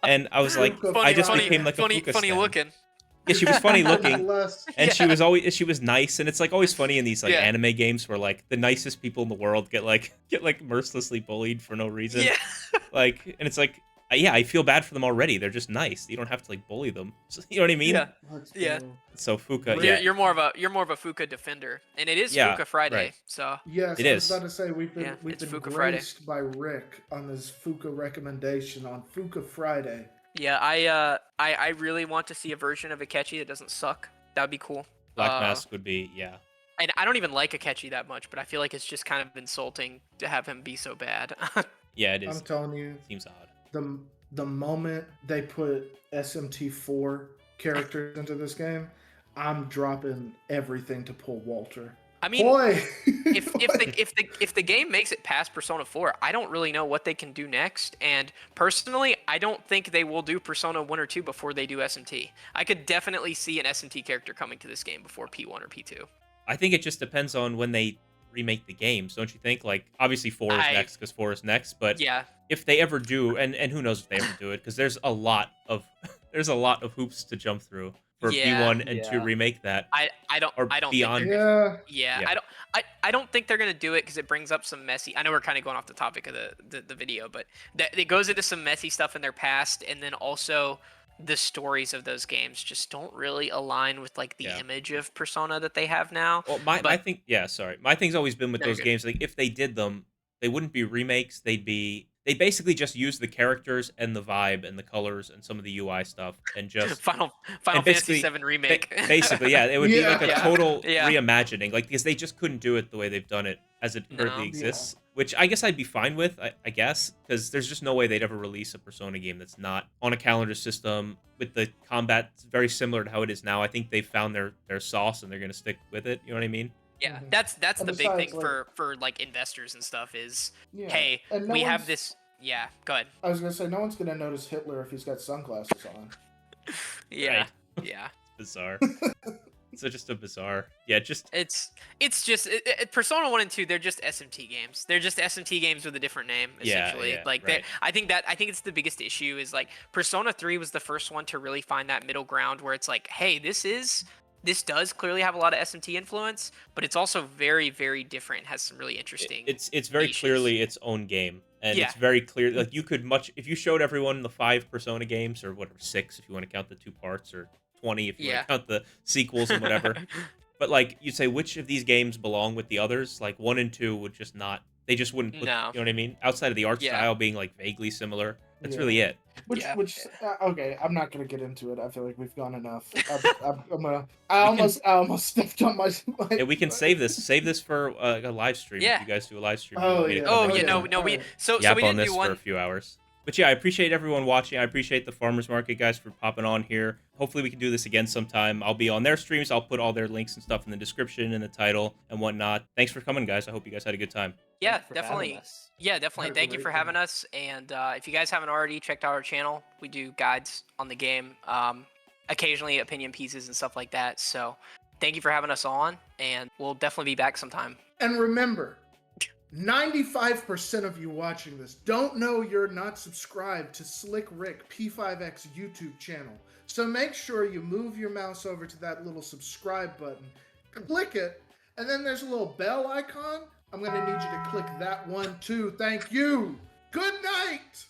And I was like, Fuka I just funny, became like a Fuka funny stan. looking. Yeah, she was funny looking, Bless. and Yeah. she was nice, and it's like always funny in these like Yeah. anime games where like the nicest people in the world get like mercilessly bullied for no reason. Yeah. Like, and it's like, yeah, I feel bad for them already. They're just nice. You don't have to like bully them. So, you know what I mean? Yeah. Let's Yeah. go. So Fuka, You're, yeah, you're more of a Fuka defender, and it is Yeah, Fuka Friday. right. So Yes, It I was is. about to say we've Yeah, been it's graced Fuka Friday. by Rick on this Fuka recommendation on Fuka Friday. yeah, I really want to see a version of Akechi that doesn't suck. That'd be cool. Black Mask would be And I don't even like Akechi that much, but I feel like it's just kind of insulting to have him be so bad. yeah, it I'm is. telling you, Seems odd. the moment they put SMT4 characters into this game, I'm dropping everything to pull Walter. I mean, Boy, if the game makes it past Persona 4, I don't really know what they can do next. And personally, I don't think they will do Persona 1 or 2 before they do SMT. I could definitely see an SMT character coming to this game before P1 or P2. I think it just depends on when they remake the games, don't you think? Like, obviously 4 is next because 4 is next, but Yeah. if they ever do, and who knows if they ever do it, because there's a lot of hoops to jump through for Yeah. P1 and Yeah. to remake that. I don't Or I don't beyond. think they're, yeah, yeah. I don't think they're gonna do it because it brings up some messy. I know we're kind of going off the topic of the video, but it goes into some messy stuff in their past, and then also the stories of those games just don't really align with like the Yeah. image of Persona that they have now. Well, my But- thing, yeah, sorry. My thing's always been with No, you're those good. games, like if they did them, they wouldn't be remakes. They basically just use the characters and the vibe and the colors and some of the UI stuff and just Final and Fantasy basically- 7 remake. basically, yeah, it would be like a Yeah. total Yeah. reimagining, like because they just couldn't do it the way they've done it as it currently No. exists. Which I guess I'd be fine with, I guess, because there's just no way they'd ever release a Persona game that's not on a calendar system with the combat very similar to how it is now. I think they found their sauce and they're gonna stick with it. You know what I mean? Yeah, Mhm. that's And the big thing besides, like- for like investors and stuff is, yeah. hey, And no we have one's- this. Yeah, go ahead. I was gonna say no one's gonna notice Hitler if he's got sunglasses on. Yeah, yeah. Bizarre. So just a bizarre. Yeah, just It's just Persona 1 and 2. They're just SMT games. They're just SMT games with a different name, Yeah, essentially. yeah, Like right. I think it's the biggest issue is like Persona 3 was the first one to really find that middle ground where it's like, hey, this does clearly have a lot of SMT influence, but it's also very, very different. Has some really interesting. it's very niches. clearly its own game, and Yeah. it's very clear. Like you could if you showed everyone the 5 Persona games or whatever 6 if you want to count the 2 parts or 20 if you Yeah. want to count the sequels and whatever. But like you'd say, which of these games belong with the others? Like 1 and 2 would just not. They just wouldn't. No. You know what I mean? Outside of the art Yeah. style being like vaguely similar, that's Yeah. really it. Which, Yeah. okay, I'm not gonna get into it. I feel like we've gone enough. I almost stepped on my. Yeah, we can save this for a live stream. Yeah. If you guys do a live stream. Oh, you want me to yeah. come Oh in yeah, and no, Okay. no, we Alright. so yap we on didn't this do for one. a few hours. But yeah, I appreciate everyone watching. I appreciate the Farmers Market guys for popping on here. Hopefully we can do this again sometime. I'll be on their streams. I'll put all their links and stuff in the description and the title and whatnot. Thanks for coming, guys. I hope you guys had a good time. Yeah, Thank you for having definitely. us. Yeah, definitely. Had a Thank you great for time. having us. And if you guys haven't already checked out our channel, we do guides on the game, occasionally opinion pieces and stuff like that. So thank you for having us on, and we'll definitely be back sometime. And remember, 95% of you watching this don't know you're not subscribed to Slick Rick P5X YouTube channel. So make sure you move your mouse over to that little subscribe button, click it, and then there's a little bell icon. I'm going to need you to click that one too. Thank you. Good night.